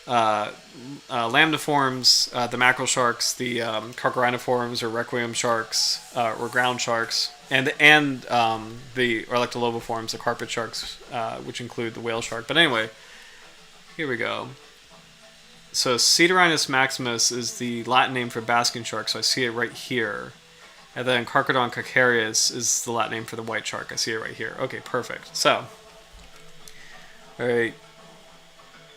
lamniforms, the mackerel sharks, the Carcharodontiforms or requiem sharks, or ground sharks, and the Orlectolobiforms, the carpet sharks, which include the whale shark. But anyway, here we go. So Cedarinis maximus is the Latin name for basking shark, so I see it right here. And then Carcharodon calcareus is the Latin name for the white shark. I see it right here. Okay, perfect. So, all right.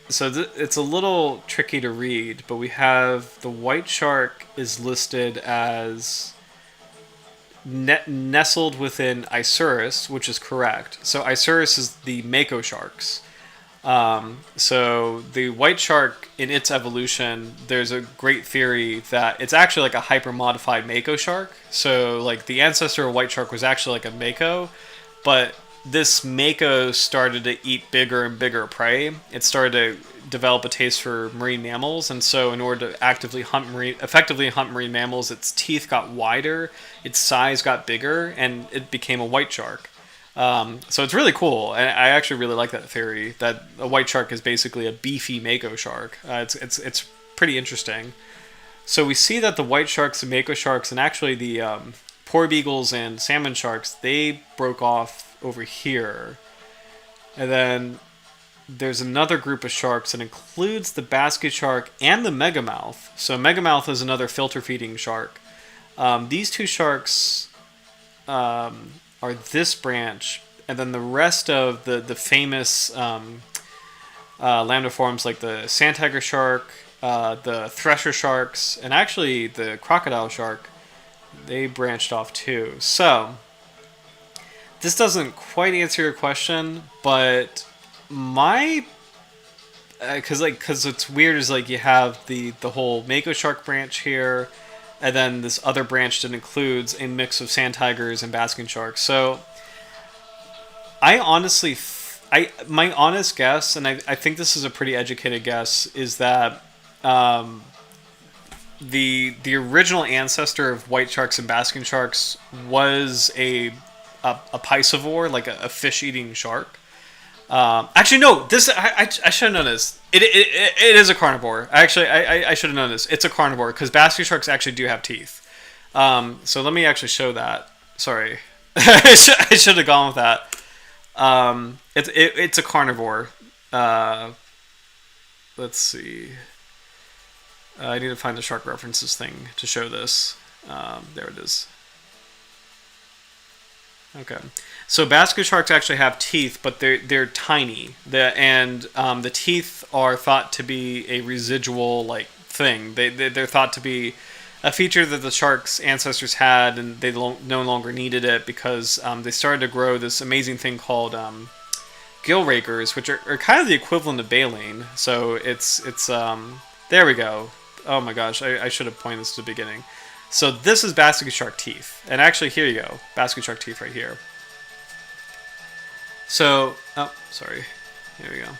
So it's a little tricky to read, but we have the white shark is listed as nestled within Isurus, which is correct. So Isurus is the mako sharks. So the white shark, in its evolution, there's a great theory that it's actually like a hyper-modified mako shark. So like the ancestor of white shark was actually like a mako, But this mako started to eat bigger and bigger prey. It started to develop a taste for marine mammals, and so in order to effectively hunt marine mammals, its teeth got wider, its size got bigger, and it became a white shark. So it's really cool, and I actually really like that theory that a white shark is basically a beefy mako shark. It's pretty interesting. So we see that the white sharks, the mako sharks, and actually the porbeagles and salmon sharks, they broke off over here. And then there's another group of sharks that includes the basket shark and the megamouth. So megamouth is another filter feeding shark. These two sharks are this branch, and then the rest of the famous lambda like the sand tiger shark, the thresher sharks, and actually the crocodile shark, they branched off too. So this doesn't quite answer your question, but my because it's weird is like you have the whole mako shark branch here, and then this other branch that includes a mix of sand tigers and basking sharks. So I honestly my honest guess, and I think this is a pretty educated guess, is that the original ancestor of white sharks and basking sharks was a piscivore, like a fish-eating shark. Actually, no. This I should have known this. It is a carnivore. Actually, I should have known this. It's a carnivore because basking sharks actually do have teeth. So let me actually show that. Sorry, I should have gone with that. It's a carnivore. Let's see. I need to find the shark references thing to show this. There it is. Okay, so basket sharks actually have teeth, but they're tiny. The teeth are thought to be a residual like thing. They're thought to be a feature that the shark's ancestors had, and they no longer needed it because they started to grow this amazing thing called gill rakers, which are kind of the equivalent of baleen. So it's there we go. Oh my gosh, I should have pointed this to the beginning. So this is basket shark teeth. And actually, here you go. Basket shark teeth right here. So, oh, sorry. Here we go.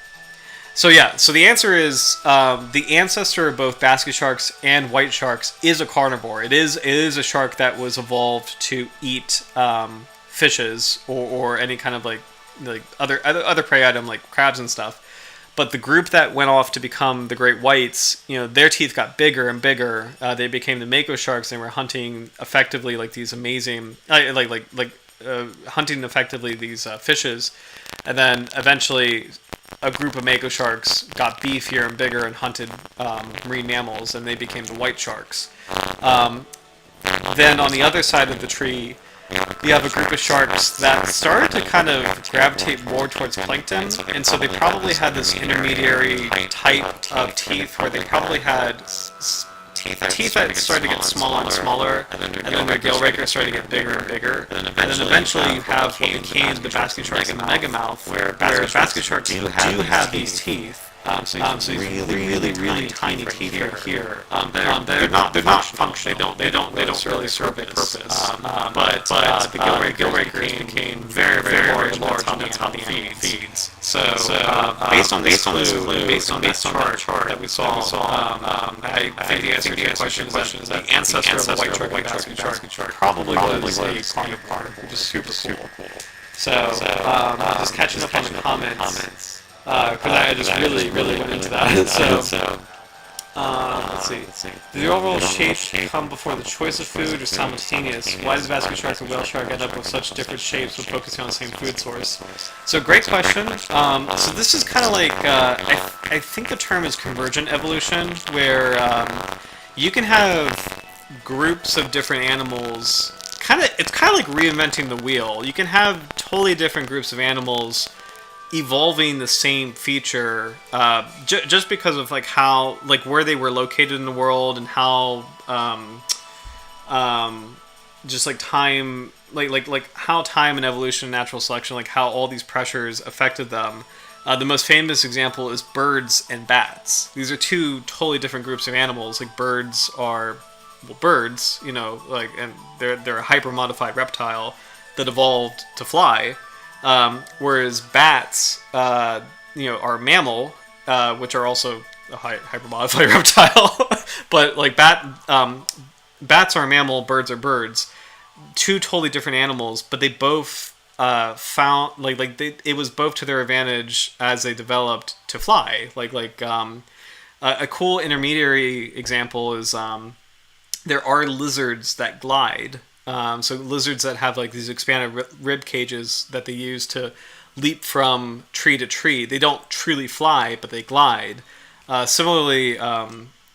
So yeah, so the answer is the ancestor of both basket sharks and white sharks is a carnivore. It is a shark that was evolved to eat fishes or any kind of like other prey item like crabs and stuff. But the group that went off to become the great whites, their teeth got bigger and bigger. They became the mako sharks. They were hunting effectively like these amazing, hunting effectively these fishes, and then eventually a group of mako sharks got beefier and bigger and hunted marine mammals, and they became the white sharks. Then on the other side of the tree, you have a group of sharks that started to kind of gravitate more towards plankton, and so they probably had this intermediary type of teeth where they probably had teeth that started to get smaller and smaller, and then their gill rakers started to get bigger and bigger, and then eventually you have what became the basket sharks and the megamouth, where basket sharks do have these teeth. So really tiny teeth here. They're not functional. They don't really serve a purpose. But the gill rakers became very large, and that's how the animal feeds. So based on this clue, based on that chart that we saw, I think the answer to your question is that the ancestor of the white basket shark probably was a carnivore, which is super cool. So just catching up on the comments. Because I just really went into that. So let's see. Did the overall shape come before the choice of food or simultaneous? Why does basket shark and whale shark end up with such different shapes when focusing on the same food source? So great question. So this is kind of like, I think the term is convergent evolution, where you can have groups of different animals. It's kind of like reinventing the wheel. You can have totally different groups of animals evolving the same feature just because of like how where they were located in the world and how just like time like how time and evolution and natural selection, like how all these pressures affected them. The most famous example is birds and bats. These are two totally different groups of animals. Like birds are birds, and they're a hyper modified reptile that evolved to fly. Whereas bats, are a mammal, which are also a hypermodified reptile. But like bats are a mammal, birds are birds. Two totally different animals, but they both found it was both to their advantage as they developed to fly. A cool intermediary example is there are lizards that glide. So lizards that have like these expanded rib cages that they use to leap from tree to tree. They don't truly fly, but they glide. Similarly,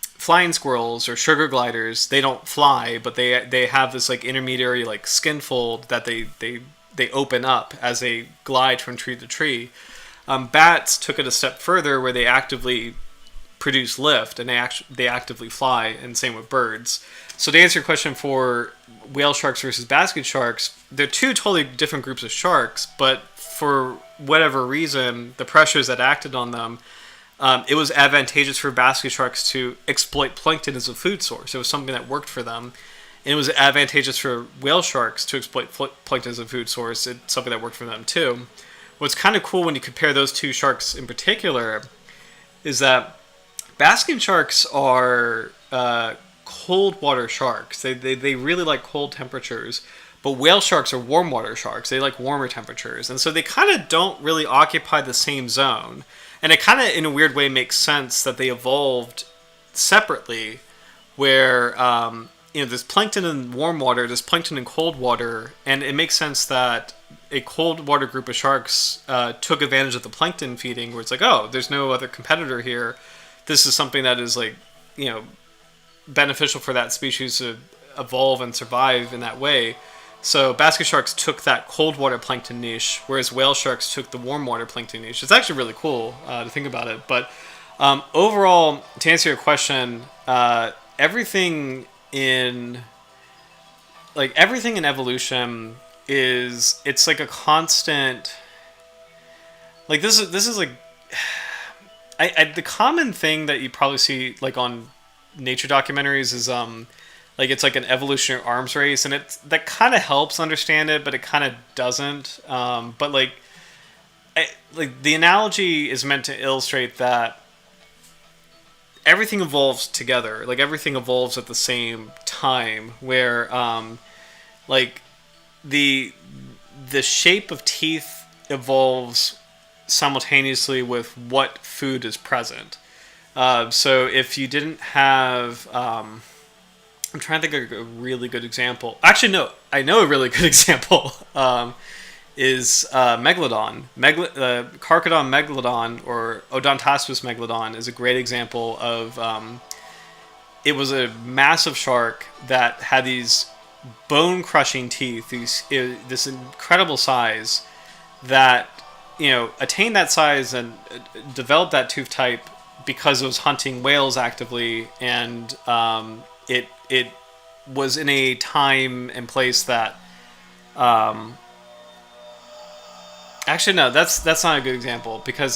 flying squirrels or sugar gliders, they don't fly, but they have this like intermediary like skin fold that they open up as they glide from tree to tree. Bats took it a step further where they actively produce lift and they actively fly, and same with birds. So to answer your question for whale sharks versus basket sharks, they're two totally different groups of sharks, but for whatever reason, the pressures that acted on them, it was advantageous for basket sharks to exploit plankton as a food source. It was something that worked for them. And it was advantageous for whale sharks to exploit plankton as a food source. It's something that worked for them too. What's kind of cool when you compare those two sharks in particular is that basket sharks are cold water sharks. They really like cold temperatures. But whale sharks are warm water sharks. They like warmer temperatures. And so they kind of don't really occupy the same zone. And it kind of, in a weird way, makes sense that they evolved separately, where there's plankton in warm water, there's plankton in cold water, and it makes sense that a cold water group of sharks took advantage of the plankton feeding, where it's like, oh, there's no other competitor here. This is something that is like, beneficial for that species to evolve and survive in that way. So basket sharks took that cold water plankton niche, whereas whale sharks took the warm water plankton niche. It's actually really cool to think about it. But overall, to answer your question, everything in evolution it's like a constant. Like this is like the common thing that you probably see like on nature documentaries is it's like an evolutionary arms race, and that kind of helps understand it, but it kind of doesn't. But the analogy is meant to illustrate that everything evolves together. Like everything evolves at the same time, where the shape of teeth evolves simultaneously with what food is present. So if you didn't have I'm trying to think of a really good example. Actually, no. I know a really good example is Megalodon. Carcharodon megalodon, or Odontocetus megalodon, is a great example of... it was a massive shark that had these bone-crushing teeth, this incredible size that, attained that size and developed that tooth type because it was hunting whales actively, and it was in a time and place that actually no, that's not a good example, because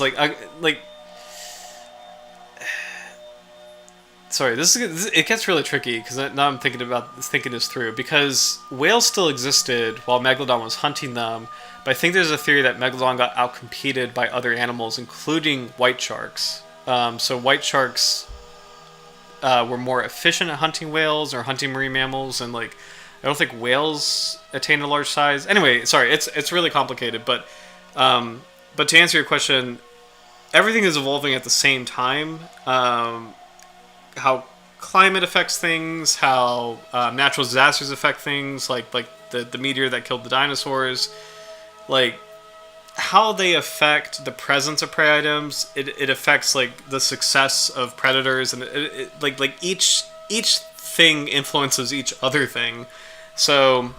sorry, it gets really tricky, because now I'm thinking this through, because whales still existed while Megalodon was hunting them, but I think there's a theory that Megalodon got outcompeted by other animals, including white sharks. So white sharks were more efficient at hunting whales or hunting marine mammals, and I don't think whales attain a large size. Anyway, sorry, it's really complicated, but to answer your question, everything is evolving at the same time. How climate affects things, how natural disasters affect things, like the meteor that killed the dinosaurs, how they affect the presence of prey items. It affects the success of predators, and each thing influences each other thing. So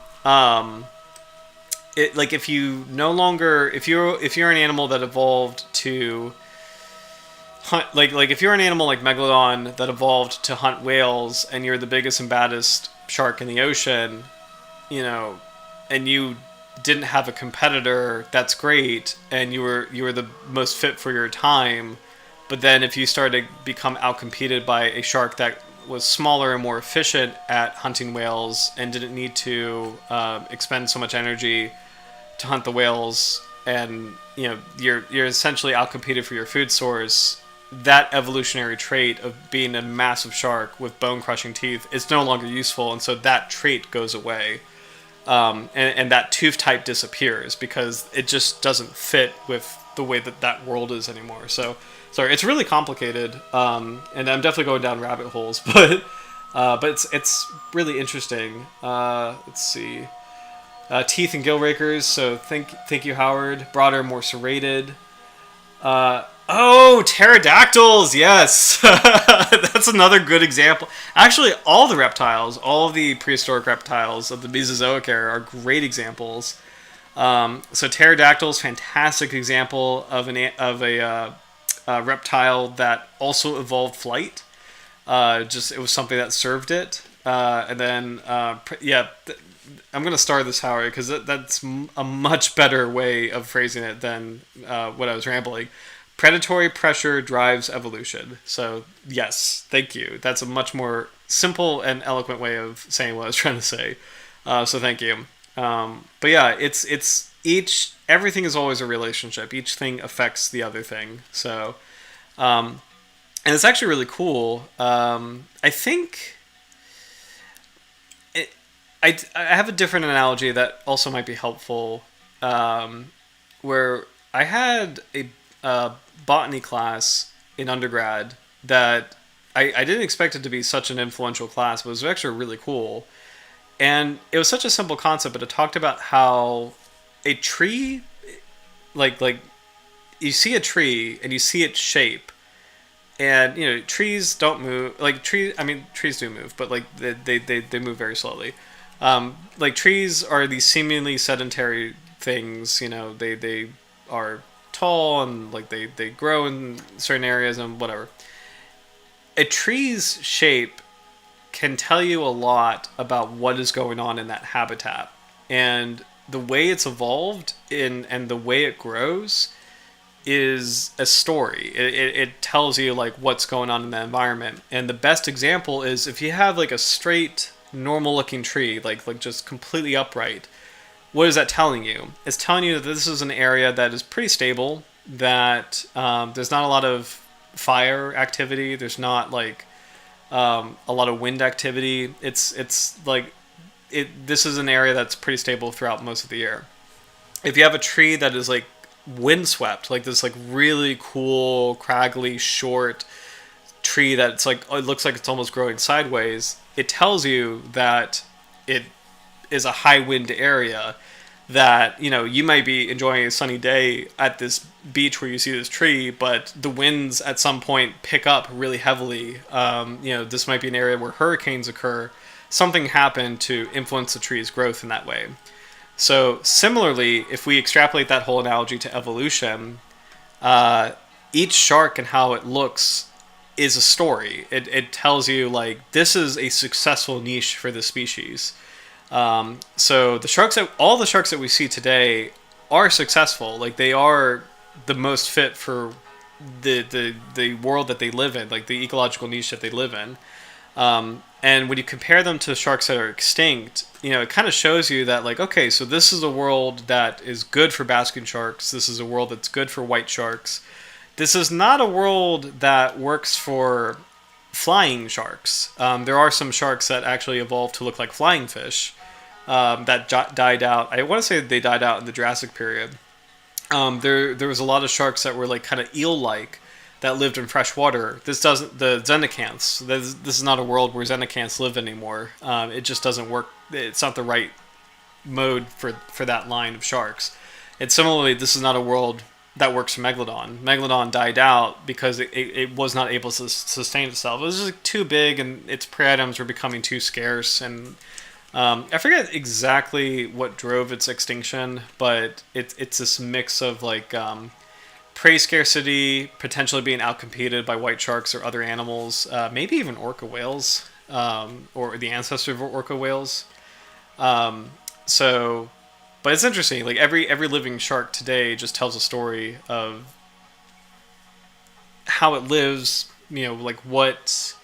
if you no longer, if you're an animal that evolved to hunt, if you're an animal like Megalodon that evolved to hunt whales, and you're the biggest and baddest shark in the ocean, and you didn't have a competitor, that's great, and you were the most fit for your time. But then if you started to become outcompeted by a shark that was smaller and more efficient at hunting whales and didn't need to expend so much energy to hunt the whales, and you're essentially outcompeted for your food source, that evolutionary trait of being a massive shark with bone crushing teeth is no longer useful, and so that trait goes away. And that tooth type disappears because it just doesn't fit with the way that world is anymore. So, sorry, it's really complicated, and I'm definitely going down rabbit holes, but it's really interesting. Let's see, teeth and gill rakers. So thank you, Howard. Broader, more serrated. Oh, pterodactyls, yes. That's another good example. Actually, all the reptiles, all of the prehistoric reptiles of the Mesozoic era are great examples. So pterodactyls, fantastic example of a reptile that also evolved flight. Just it was something that served it. And then, I'm going to star this, Howard, because that's a much better way of phrasing it than what I was rambling. Predatory pressure drives evolution. So, yes, thank you. That's a much more simple and eloquent way of saying what I was trying to say. So, thank you. But yeah, it's everything is always a relationship. Each thing affects the other thing. So, and it's actually really cool. I think I have a different analogy that also might be helpful. Where I had a botany class in undergrad that I didn't expect it to be such an influential class, but it was actually really cool. And it was such a simple concept, but it talked about how a tree, like you see a tree and you see its shape, and trees don't move. Like trees do move, but like they move very slowly. Like trees are these seemingly sedentary things. They are tall and like they grow in certain areas and whatever. A tree's shape can tell you a lot about what is going on in that habitat, and the way it's evolved and the way it grows is a story. It tells you like what's going on in the environment. And the best example is if you have like a straight normal looking tree, like just completely upright. What is that telling you? It's telling you that this is an area that is pretty stable, that there's not a lot of fire activity. There's not like a lot of wind activity. It's like this is an area that's pretty stable throughout most of the year. If you have a tree that is like windswept, like this like really cool, craggly, short tree that's like it looks like it's almost growing sideways, it tells you that it is a high wind area, that you might be enjoying a sunny day at this beach where you see this tree, but the winds at some point pick up really heavily. This might be an area where hurricanes occur. Something happened to influence the tree's growth in that way. So similarly, if we extrapolate that whole analogy to evolution, each shark and how it looks is a story. It tells you like this is a successful niche for the species. So all the sharks that we see today are successful. Like they are the most fit for the world that they live in, like the ecological niche that they live in. And when you compare them to sharks that are extinct, it kind of shows you that like, okay, so this is a world that is good for basking sharks. This is a world that's good for white sharks. This is not a world that works for flying sharks. There are some sharks that actually evolved to look like flying fish that died out. I want to say they died out in the Jurassic period. There was a lot of sharks that were like kind of eel-like that lived in fresh water. The xenocanths. This is not a world where xenocanths live anymore. It just doesn't work. It's not the right mode for that line of sharks. And similarly, this is not a world that works for Megalodon. Megalodon died out because it was not able to sustain itself. It was just too big, and its prey items were becoming too scarce. And I forget exactly what drove its extinction, but it's this mix of like prey scarcity, potentially being outcompeted by white sharks or other animals, maybe even orca whales, or the ancestor of orca whales. But it's interesting. Like every living shark today just tells a story of how it lives. Like what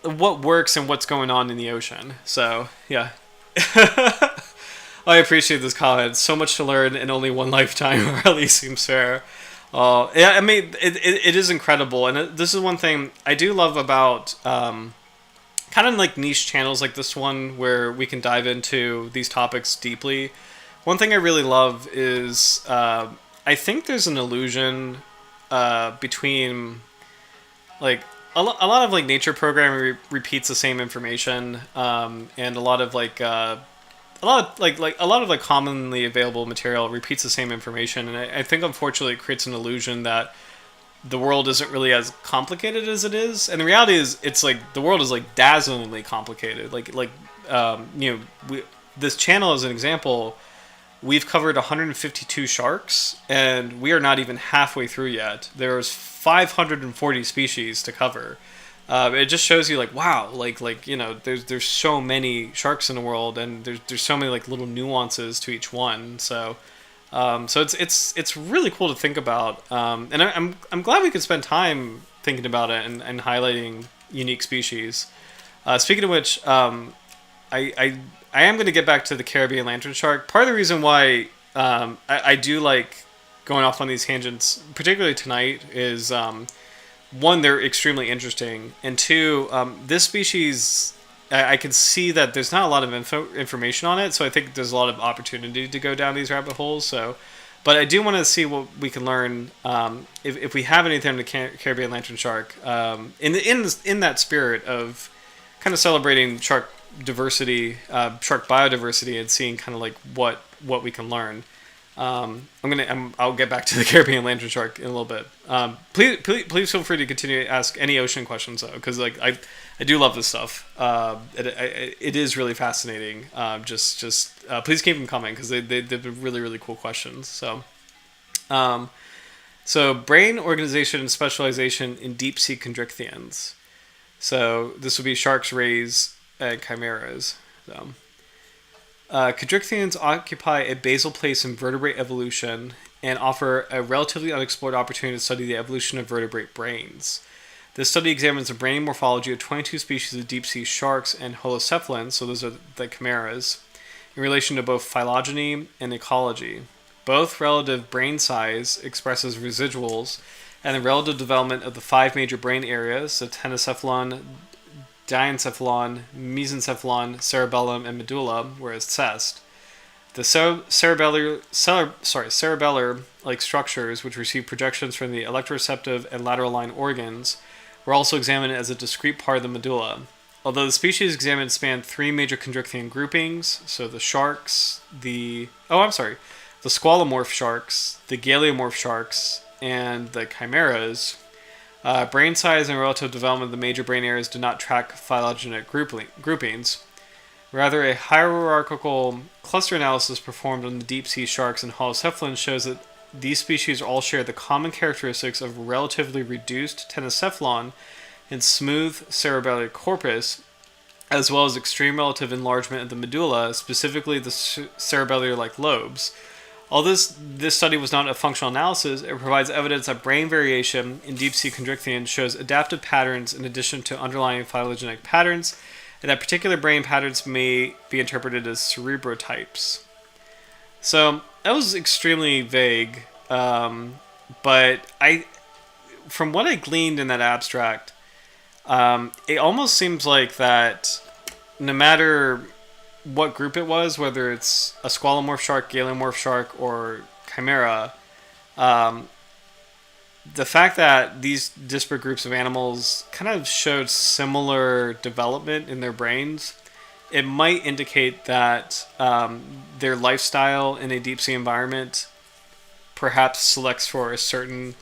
works and what's going on in the ocean. So yeah. I appreciate this comment. So much to learn in only one lifetime, or at least seems fair. Yeah, I mean, it is incredible, and this is one thing I do love about kind of like niche channels like this one, where we can dive into these topics deeply. One thing I really love is I think there's an illusion between like a lot of like nature programming repeats the same information, and a lot of like a lot of like commonly available material repeats the same information, and I think unfortunately it creates an illusion that the world isn't really as complicated as it is. And the reality is, it's like the world is like dazzlingly complicated. This channel, as an example, we've covered 152 sharks, and we are not even halfway through yet. There's 540 species to cover. It just shows you, like, wow, there's so many sharks in the world, and there's so many like little nuances to each one. So it's really cool to think about, and I'm glad we could spend time thinking about it and highlighting unique species. Speaking of which, I am going to get back to the Caribbean Lanternshark. Part of the reason why I do like going off on these tangents, particularly tonight, is one, they're extremely interesting, and two, this species, I can see that there's not a lot of information on it, so I think there's a lot of opportunity to go down these rabbit holes. So, but I do want to see what we can learn, if we have anything on the Caribbean Lanternshark, in that spirit of kind of celebrating shark diversity, shark biodiversity, and seeing kind of like what we can learn. I'll get back to the Caribbean Lanternshark in a little bit. Please feel free to continue to ask any ocean questions, though, because like I do love this stuff. It is really fascinating. Please keep them coming, because they've been really, really cool questions. So brain organization and specialization in deep sea chondrichthyans. So this would be sharks, rays, and chimeras. So chondrichthyans occupy a basal place in vertebrate evolution and offer a relatively unexplored opportunity to study the evolution of vertebrate brains. This study examines the brain morphology of 22 species of deep-sea sharks and holocephalans, so those are the chimeras, in relation to both phylogeny and ecology. Both relative brain size expresses residuals, and the relative development of the 5 major brain areas, the tetracephalon, diencephalon, mesencephalon, cerebellum, and medulla, were assessed. The cerebellar-like structures, which receive projections from the electroreceptive and lateral line organs, were also examined as a discrete part of the medulla. Although the species examined spanned 3 major chondrichthyan groupings, so the sharks, the squalomorph sharks, the galeomorph sharks, and the chimeras, brain size and relative development of the major brain areas do not track phylogenetic groupings. Rather, a hierarchical cluster analysis performed on the deep-sea sharks and holocephalans shows that these species all share the common characteristics of relatively reduced tetracephalon and smooth cerebellar corpus, as well as extreme relative enlargement of the medulla, specifically the cerebellar-like lobes. Although this study was not a functional analysis, it provides evidence that brain variation in deep-sea chondrichthyans shows adaptive patterns in addition to underlying phylogenetic patterns, and that particular brain patterns may be interpreted as cerebrotypes. So that was extremely vague, but from what I gleaned in that abstract, it almost seems like that no matter what group it was, whether it's a squalomorph shark, galeomorph shark, or chimera, the fact that these disparate groups of animals kind of showed similar development in their brains, it might indicate that their lifestyle in a deep sea environment perhaps selects for a certain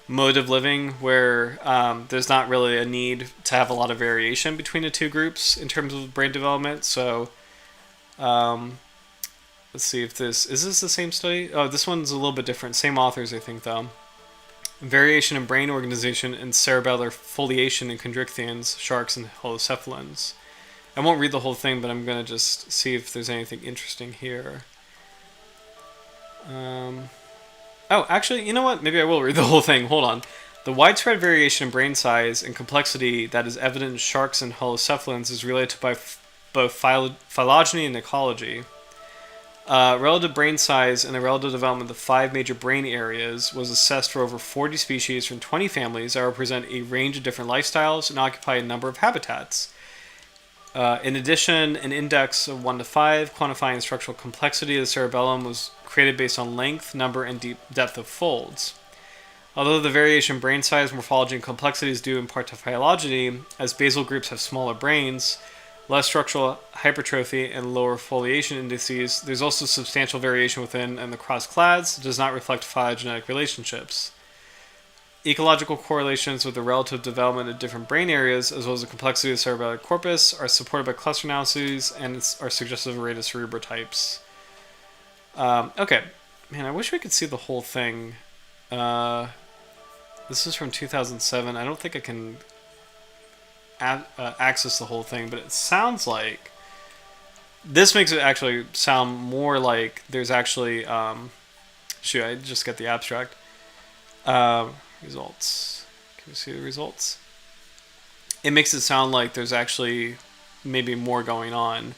mode of living where there's not really a need to have a lot of variation between the two groups in terms of brain development. So let's see if is this the same study? Oh, this one's a little bit different. Same authors, I think, though. Variation in brain organization and cerebellar foliation in chondrichthyans, sharks, and holocephalans. I won't read the whole thing, but I'm going to just see if there's anything interesting here. Oh, actually, you know what? Maybe I will read the whole thing. Hold on. The widespread variation in brain size and complexity that is evident in sharks and holocephalans is related to both phylogeny and ecology. Relative brain size and the relative development of 5 major brain areas was assessed for over 40 species from 20 families that represent a range of different lifestyles and occupy a number of habitats. In addition, an index of 1 to 5 quantifying the structural complexity of the cerebellum was created based on length, number, and depth of folds. Although the variation in brain size, morphology, and complexity is due in part to phylogeny, as basal groups have smaller brains, less structural hypertrophy, and lower foliation indices, there's also substantial variation within and across clades that does not reflect phylogenetic relationships. Ecological correlations with the relative development of different brain areas, as well as the complexity of the cerebellar corpus, are supported by cluster analyses and are suggestive of array of cerebrotypes. Okay. Man, I wish we could see the whole thing. This is from 2007. I don't think I can access the whole thing, but it sounds like... This makes it actually sound more like there's actually... shoot, I just got the abstract. Results. Can we see the results? It makes it sound like there's actually maybe more going on.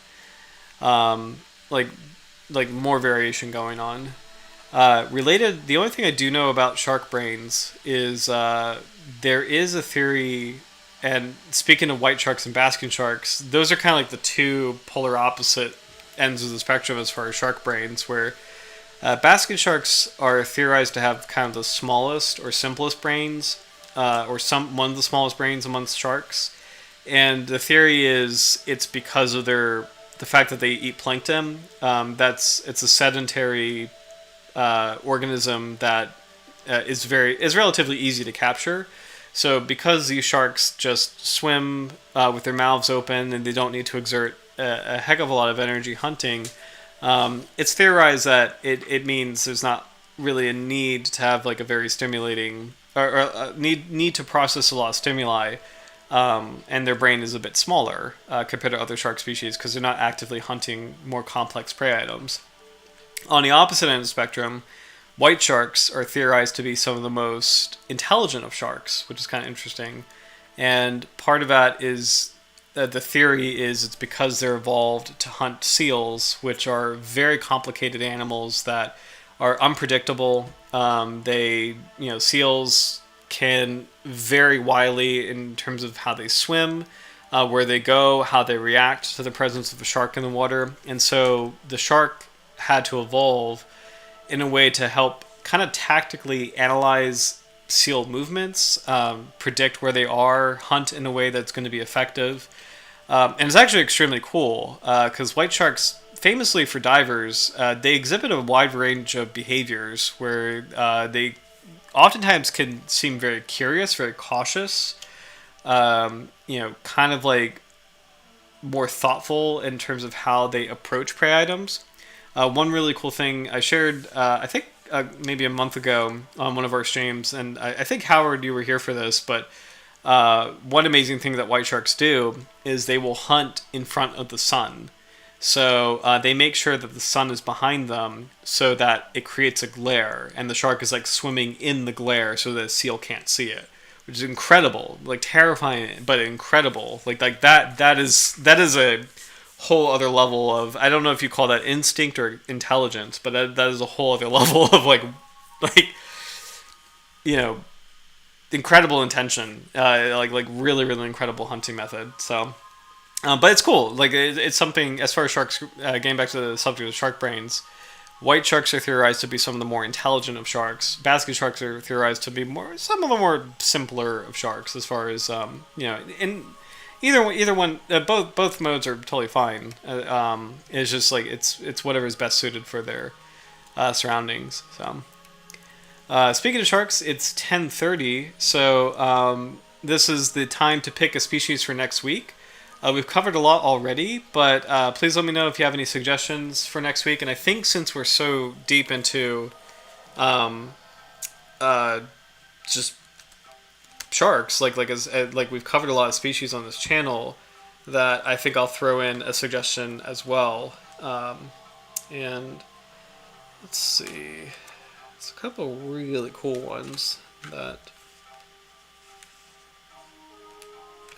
Like more variation going on. Related, the only thing I do know about shark brains is there is a theory, and speaking of white sharks and basking sharks, those are kind of like the two polar opposite ends of the spectrum as far as shark brains, where basking sharks are theorized to have kind of the smallest or simplest brains, or one of the smallest brains amongst sharks. And the theory is it's because of the fact that they eat plankton. It's a sedentary organism that is relatively easy to capture. So because these sharks just swim with their mouths open and they don't need to exert a heck of a lot of energy hunting, it's theorized that it means there's not really a need to have like a very stimulating or need to process a lot of stimuli, and their brain is a bit smaller compared to other shark species because they're not actively hunting more complex prey items. On the opposite end of the spectrum, white sharks are theorized to be some of the most intelligent of sharks, which is kind of interesting. And part of that is the theory is it's because they're evolved to hunt seals, which are very complicated animals that are unpredictable. Seals can vary widely in terms of how they swim, where they go, how they react to the presence of a shark in the water. And so the shark had to evolve in a way to help kind of tactically analyze seal movements, predict where they are, hunt in a way that's going to be effective. And it's actually extremely cool because white sharks, famously for divers, they exhibit a wide range of behaviors where they oftentimes can seem very curious, very cautious, kind of like more thoughtful in terms of how they approach prey items. One really cool thing I shared, I think maybe a month ago on one of our streams, and I think Howard, you were here for this, but one amazing thing that white sharks do is they will hunt in front of the sun. So they make sure that the sun is behind them so that it creates a glare, and the shark is like swimming in the glare so that the seal can't see it, which is incredible, like terrifying, but incredible. Like that is a whole other level of, I don't know if you call that instinct or intelligence, but that is a whole other level of like incredible intention, like really, really incredible hunting method. So, but it's cool. Like it's something as far as sharks. Getting back to the subject of shark brains, white sharks are theorized to be some of the more intelligent of sharks. Basket sharks are theorized to be some of the more simpler of sharks. As far as in either one, both modes are totally fine. It's just like it's whatever is best suited for their surroundings. So. Speaking of sharks, it's 10:30, so this is the time to pick a species for next week. We've covered a lot already, but please let me know if you have any suggestions for next week. And I think since we're so deep into just sharks, like we've covered a lot of species on this channel, that I think I'll throw in a suggestion as well. And let's see. It's a couple really cool ones that...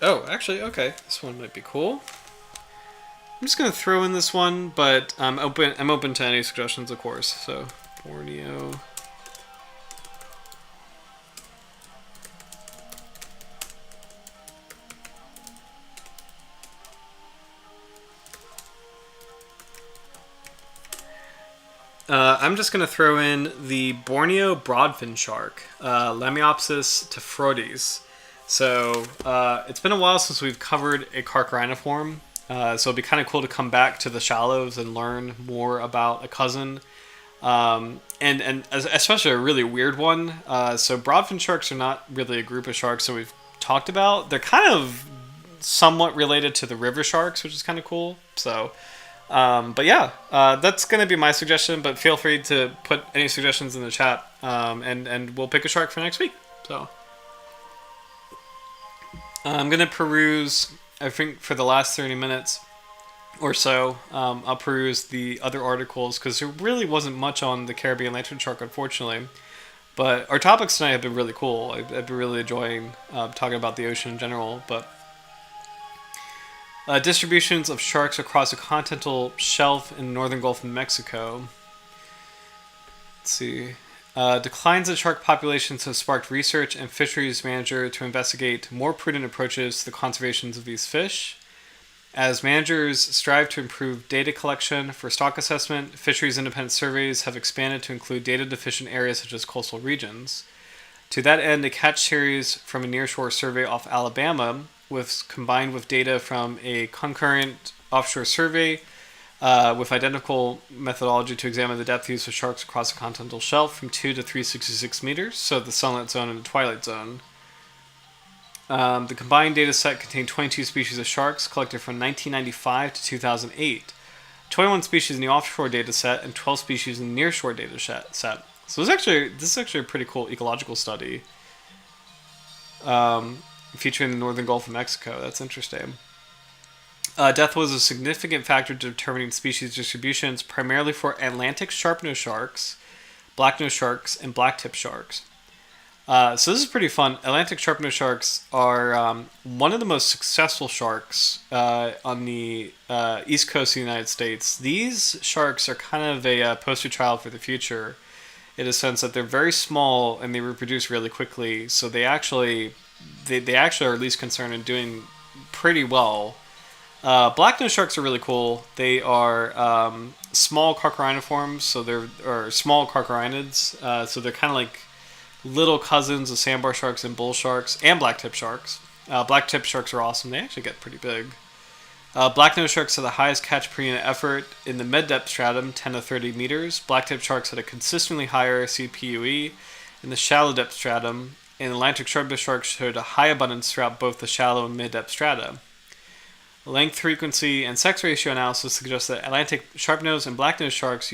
Oh, actually, okay. This one might be cool. I'm just gonna throw in this one, but I'm open. I'm open to any suggestions, of course. So Borneo. I'm just going to throw in the Borneo broadfin shark, Lamniopsis tephroides. So it's been a while since we've covered a carchariniform, so it'll be kind of cool to come back to the shallows and learn more about a cousin, and especially a really weird one. So broadfin sharks are not really a group of sharks that we've talked about. They're kind of somewhat related to the river sharks, which is kind of cool. So but yeah, that's going to be my suggestion, but feel free to put any suggestions in the chat, and we'll pick a shark for next week. So I'm going to peruse, I think for the last 30 minutes or so, I'll peruse the other articles, because there really wasn't much on the Caribbean Lanternshark, unfortunately. But our topics tonight have been really cool. I've been really enjoying talking about the ocean in general, but distributions of sharks across the continental shelf in the northern Gulf of Mexico. Let's see. Declines in shark populations have sparked research and fisheries manager to investigate more prudent approaches to the conservation of these fish. As managers strive to improve data collection for stock assessment, fisheries independent surveys have expanded to include data deficient areas such as coastal regions. To that end, a catch series from a nearshore survey off Alabama combined with data from a concurrent offshore survey with identical methodology to examine the depth use of sharks across the continental shelf from 2 to 366 meters, so the sunlit zone and the twilight zone. The combined data set contained 22 species of sharks collected from 1995 to 2008, 21 species in the offshore data set, and 12 species in the nearshore data set. So this is actually a pretty cool ecological study. Featuring the northern Gulf of Mexico. That's interesting. Death was a significant factor determining species distributions, primarily for Atlantic sharp-nosed sharks, black-nosed sharks, and black-tip sharks. So this is pretty fun. Atlantic sharp-nosed sharks are one of the most successful sharks on the east coast of the United States. These sharks are kind of a poster child for the future, in a sense that they're very small and they reproduce really quickly. So they actually are least concerned in doing pretty well. Black-nosed sharks are really cool. They are small carchariniforms, or small carcharinids. So they're kind of like little cousins of sandbar sharks and bull sharks and black-tip sharks. Black-tip sharks are awesome. They actually get pretty big. Black-nosed sharks have the highest catch per unit effort in the mid-depth stratum, 10 to 30 meters. Black-tip sharks had a consistently higher CPUE in the shallow depth stratum, and Atlantic sharp-nosed sharks showed a high abundance throughout both the shallow and mid-depth strata. Length, frequency, and sex ratio analysis suggests that Atlantic sharp-nosed and black-nosed sharks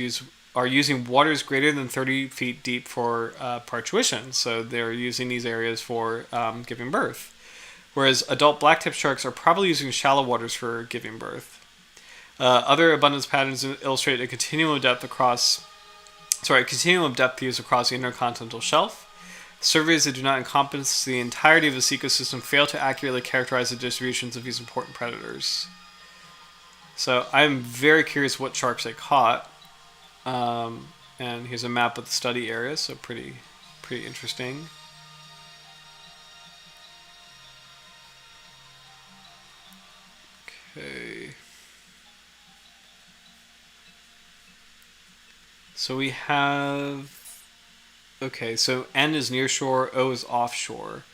are using waters greater than 30 feet deep for parturition, so they're using these areas for giving birth. Whereas adult black-tip sharks are probably using shallow waters for giving birth. Other abundance patterns illustrate a continuum of depth use across the intercontinental shelf. Surveys that do not encompass the entirety of this ecosystem fail to accurately characterize the distributions of these important predators. So I'm very curious what sharks they caught. And here's a map of the study area, so pretty interesting. Okay. So we have... Okay, so N is nearshore, O is offshore.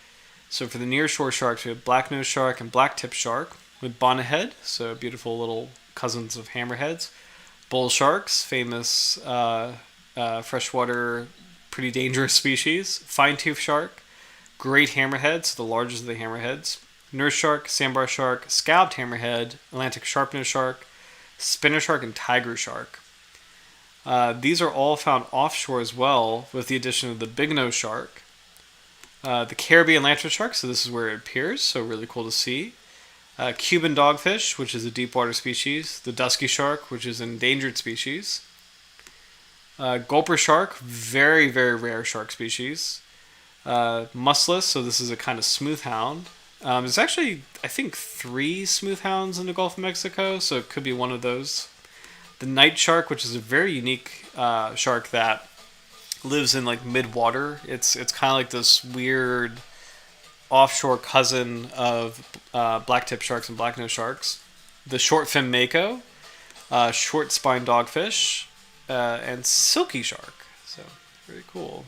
So for the nearshore sharks, we have black-nosed shark and black-tip shark with bonnethead, so beautiful little cousins of hammerheads. Bull sharks, famous freshwater, pretty dangerous species. Fine-tooth shark, great hammerhead, so the largest of the hammerheads. Nurse shark, sandbar shark, scalped hammerhead, Atlantic sharp-nosed shark, spinner shark, and tiger shark. These are all found offshore as well, with the addition of the big-nosed shark. The Caribbean Lanternshark, so this is where it appears, so really cool to see. Cuban dogfish, which is a deep water species. The dusky shark, which is an endangered species. Gulper shark, very, very rare shark species. Musselus, so this is a kind of smooth hound. There's actually, I think, 3 smoothhounds in the Gulf of Mexico, so it could be one of those. The night shark, which is a very unique shark that lives in like mid-water. It's kind of like this weird offshore cousin of black-tip sharks and black-nose sharks. The short-fin mako, short-spine dogfish, and silky shark. So, very cool.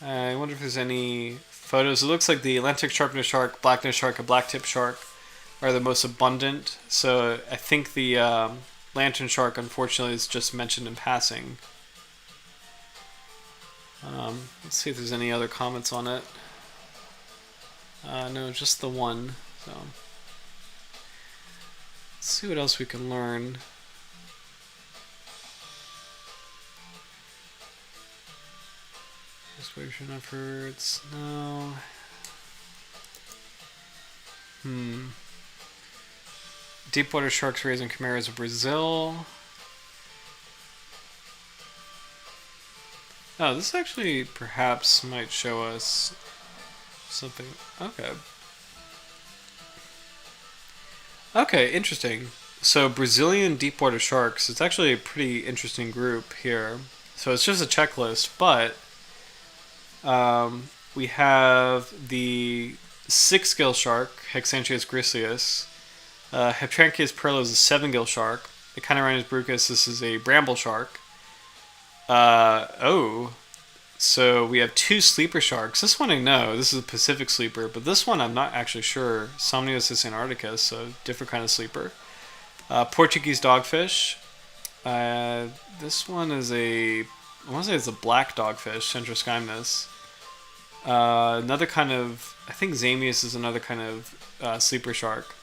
I wonder if there's any photos. It looks like the Atlantic sharp-nose shark, black-nose shark, and black-tip shark are the most abundant. So I think the lantern shark, unfortunately, is just mentioned in passing. Let's see if there's any other comments on it. No, just the one. So let's see what else we can learn. Persuasion efforts, no. Deepwater sharks raised in chimeras of Brazil. Oh, this actually perhaps might show us something. Okay. Okay, interesting. So Brazilian deepwater sharks, it's actually a pretty interesting group here. So it's just a checklist, but we have the 6-gill shark, Hexantius griseus. Heptranchius pearl is a 7-gill shark. Echinorinus brucus, this is a bramble shark. So we have 2 sleeper sharks. This one I know, this is a Pacific sleeper, but this one I'm not actually sure. Somnius is antarcticus, so different kind of sleeper. Portuguese dogfish. This one is I want to say it's a black dogfish, Centroschimus. Another kind of, I think Zamius is another kind of sleeper shark.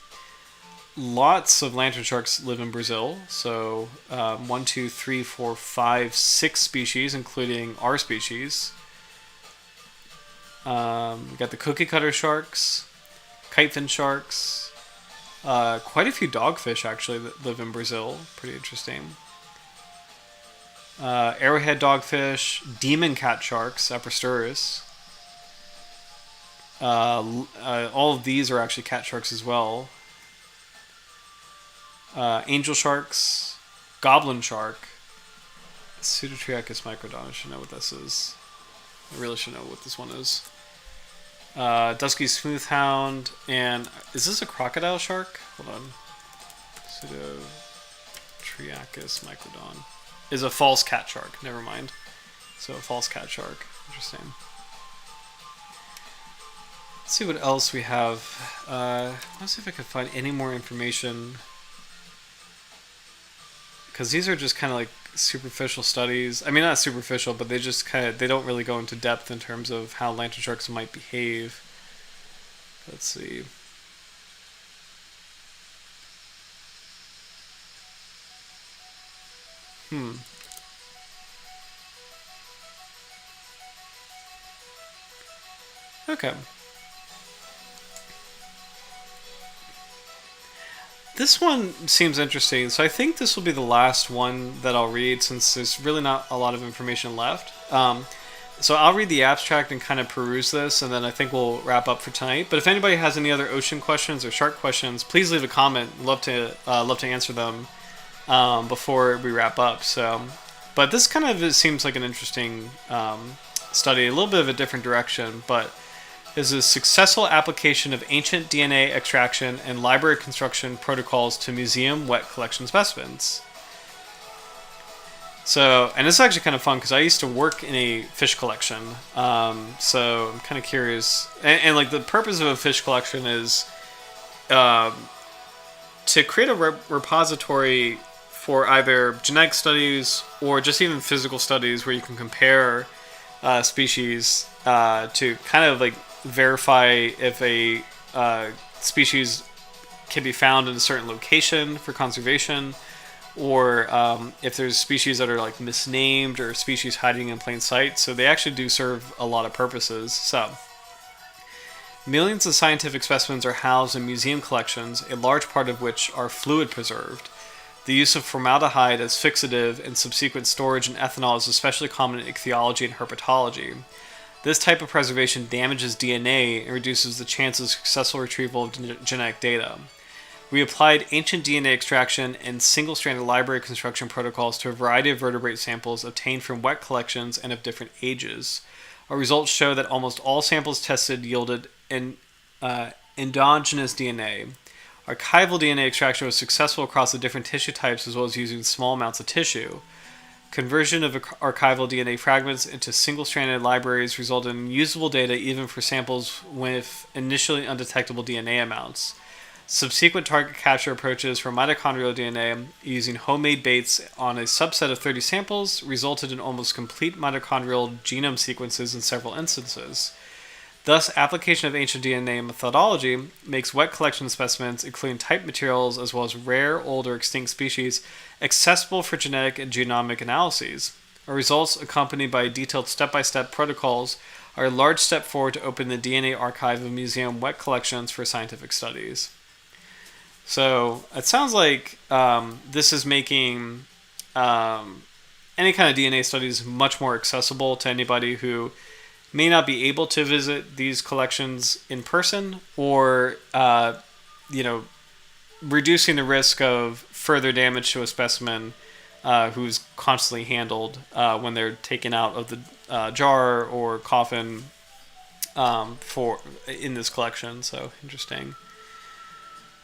Lots of lantern sharks live in Brazil. So 1, 2, 3, 4, 5, 6 species, including our species. We got the cookie cutter sharks, kitefin sharks, quite a few dogfish actually that live in Brazil. Pretty interesting. Arrowhead dogfish, demon cat sharks, Etmopterus. All of these are actually cat sharks as well. Angel sharks, goblin shark, Pseudotriachus microdon. I should know what this is. I really should know what this one is. Dusky smoothhound, and is this a crocodile shark? Hold on. Pseudotriachus microdon is a false cat shark. Never mind. So a false cat shark. Interesting. Let's see what else we have. Let's see if I can find any more information. Because these are just kind of like superficial studies. I mean, not superficial, but they just they don't really go into depth in terms of how lantern sharks might behave. Let's see. Okay. This one seems interesting, so I think this will be the last one that I'll read since there's really not a lot of information left. So I'll read the abstract and kind of peruse this, and then I think we'll wrap up for tonight. But if anybody has any other ocean questions or shark questions, please leave a comment. Love to answer them before we wrap up. So, but this kind of seems like an interesting study, a little bit of a different direction, but is a successful application of ancient DNA extraction and library construction protocols to museum wet collection specimens. So, and it's actually kind of fun because I used to work in a fish collection. So I'm kind of curious. And like the purpose of a fish collection is to create a repository for either genetic studies or just even physical studies where you can compare species to kind of like verify if a species can be found in a certain location for conservation, or if there's species that are like misnamed or species hiding in plain sight. So they actually do serve a lot of purposes. So millions of scientific specimens are housed in museum collections, a large part of which are fluid preserved. The use of formaldehyde as fixative and subsequent storage in ethanol is especially common in ichthyology and herpetology. This type of preservation damages DNA and reduces the chance of successful retrieval of genetic data. We applied ancient DNA extraction and single-stranded library construction protocols to a variety of vertebrate samples obtained from wet collections and of different ages. Our results show that almost all samples tested yielded endogenous DNA. Archival DNA extraction was successful across the different tissue types as well as using small amounts of tissue. Conversion of archival DNA fragments into single-stranded libraries resulted in usable data even for samples with initially undetectable DNA amounts. Subsequent target capture approaches for mitochondrial DNA using homemade baits on a subset of 30 samples resulted in almost complete mitochondrial genome sequences in several instances. Thus, application of ancient DNA methodology makes wet collection specimens, including type materials as well as rare, old, or extinct species, accessible for genetic and genomic analyses. Our results, accompanied by detailed step-by-step protocols, are a large step forward to open the DNA archive of museum wet collections for scientific studies. So it sounds like this is making any kind of DNA studies much more accessible to anybody who may not be able to visit these collections in person, or reducing the risk of further damage to a specimen who's constantly handled when they're taken out of the jar or coffin in this collection. So interesting.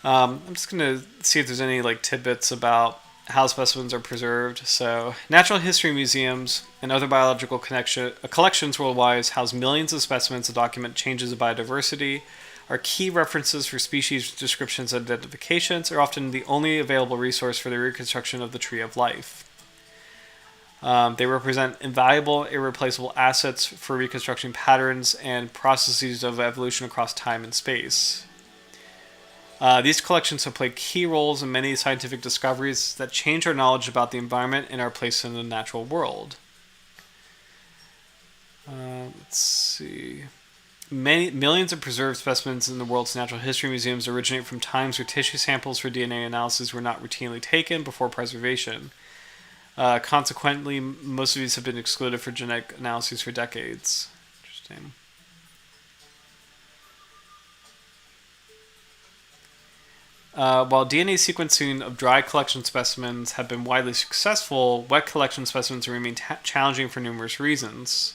I'm just going to see if there's any tidbits about how specimens are preserved. So, natural history museums and other biological collections worldwide house millions of specimens to document changes in biodiversity. Are key references for species descriptions and identifications, are often the only available resource for the reconstruction of the tree of life. They represent invaluable, irreplaceable assets for reconstructing patterns and processes of evolution across time and space. These collections have played key roles in many scientific discoveries that change our knowledge about the environment and our place in the natural world. Let's see. Millions of preserved specimens in the world's natural history museums originate from times where tissue samples for DNA analysis were not routinely taken before preservation. Consequently, most of these have been excluded for genetic analyses for decades. Interesting. While DNA sequencing of dry collection specimens have been widely successful, wet collection specimens remain challenging for numerous reasons.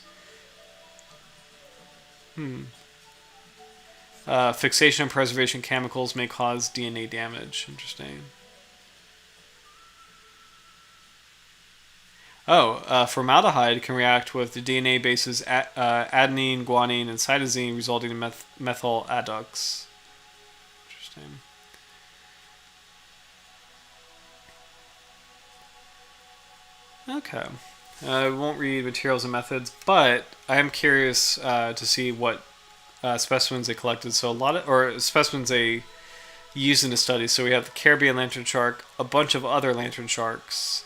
Fixation and preservation chemicals may cause DNA damage. Interesting. Formaldehyde can react with the DNA bases adenine, guanine, and cytosine, resulting in methyl adducts. Interesting. Okay. I won't read materials and methods, but I am curious to see what specimens they collected. So specimens they used in the study. So we have the Caribbean Lanternshark, a bunch of other lantern sharks,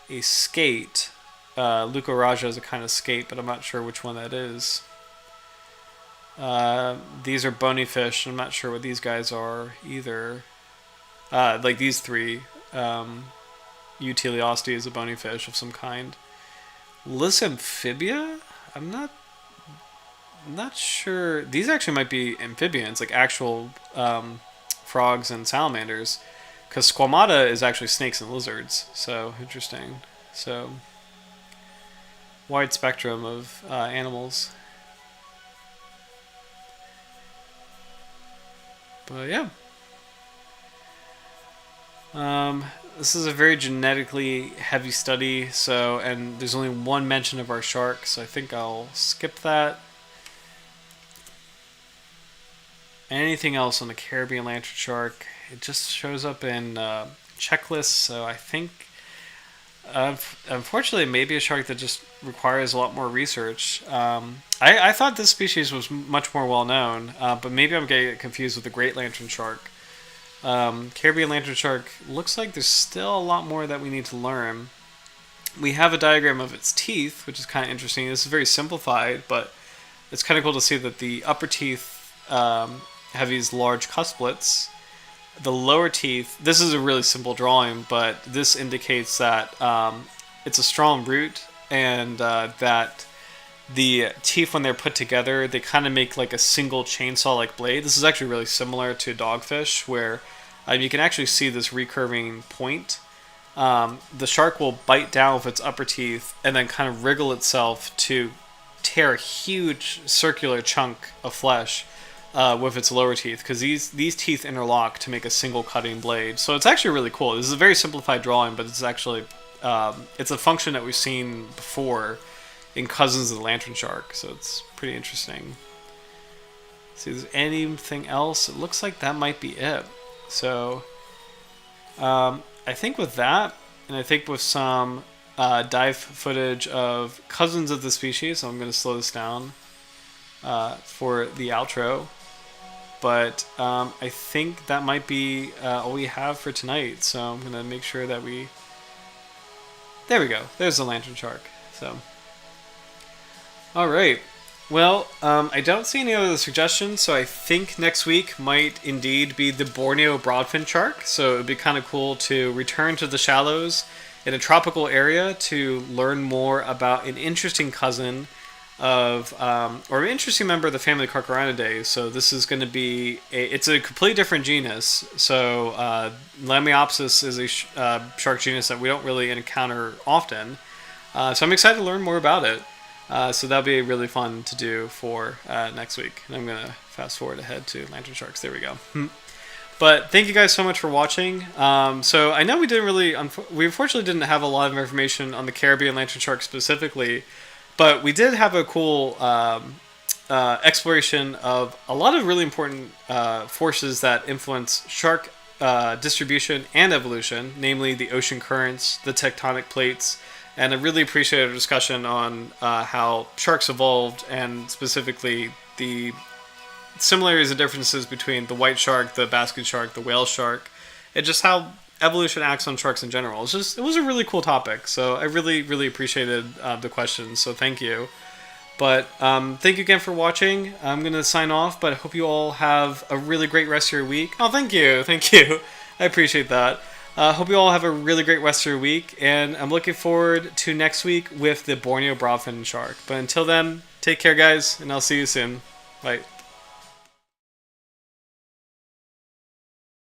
a skate. Leucoraja is a kind of skate, but I'm not sure which one that is. These are bony fish. I'm not sure what these guys are either. These three. Utiliosity is a bony fish of some kind. Lyssamphibia? I'm not sure. These actually might be amphibians, like actual frogs and salamanders, because squamata is actually snakes and lizards. So interesting. So wide spectrum of animals. But yeah. This is a very genetically heavy study, and there's only one mention of our shark, so I think I'll skip that. Anything else on the Caribbean Lanternshark, it just shows up in checklists, so I think, unfortunately, maybe a shark that just requires a lot more research. I thought this species was much more well known, but maybe I'm getting it confused with the Great Lanternshark. Caribbean Lanternshark looks like there's still a lot more that we need to learn. We have a diagram of its teeth, which is kind of interesting. This is very simplified, but it's kind of cool to see that the upper teeth have these large cusplets. The lower teeth, this is a really simple drawing, but this indicates that it's a strong root and that the teeth, when they're put together, they kind of make like a single chainsaw-like blade. This is actually really similar to dogfish, where you can actually see this recurving point. The shark will bite down with its upper teeth and then kind of wriggle itself to tear a huge circular chunk of flesh with its lower teeth, because these teeth interlock to make a single cutting blade. So it's actually really cool. This is a very simplified drawing, but it's actually it's a function that we've seen before in Cousins of the Lantern Shark, so it's pretty interesting. See if there's anything else. It looks like that might be it. So I think with that, and I think with some dive footage of Cousins of the species, so I'm going to slow this down for the outro. But I think that might be all we have for tonight. So I'm going to make sure that we... There we go. There's the lantern shark. So, all right. Well, I don't see any other suggestions, so I think next week might indeed be the Borneo broadfin shark. So it would be kind of cool to return to the shallows in a tropical area to learn more about an interesting cousin of, or an interesting member of the family Carcharodontidae. So this is going to be, it's a completely different genus. So Lamiopsis is a shark genus that we don't really encounter often. So I'm excited to learn more about it. So that'll be really fun to do for next week. And I'm going to fast forward ahead to lantern sharks. There we go. But thank you guys so much for watching. So I know we didn't really, we unfortunately didn't have a lot of information on the Caribbean lantern shark specifically, but we did have a cool exploration of a lot of really important forces that influence shark distribution and evolution, namely the ocean currents, the tectonic plates, and I really appreciate our discussion on how sharks evolved, and specifically the similarities and differences between the white shark, the basket shark, the whale shark, and just how evolution acts on sharks in general. It was a really cool topic, so I really, really appreciated the questions, so thank you. But thank you again for watching. I'm going to sign off, but I hope you all have a really great rest of your week. Oh, thank you. I appreciate that. Hope you all have a really great rest of your week, and I'm looking forward to next week with the Borneo broadfin shark. But until then, take care, guys, and I'll see you soon. Bye.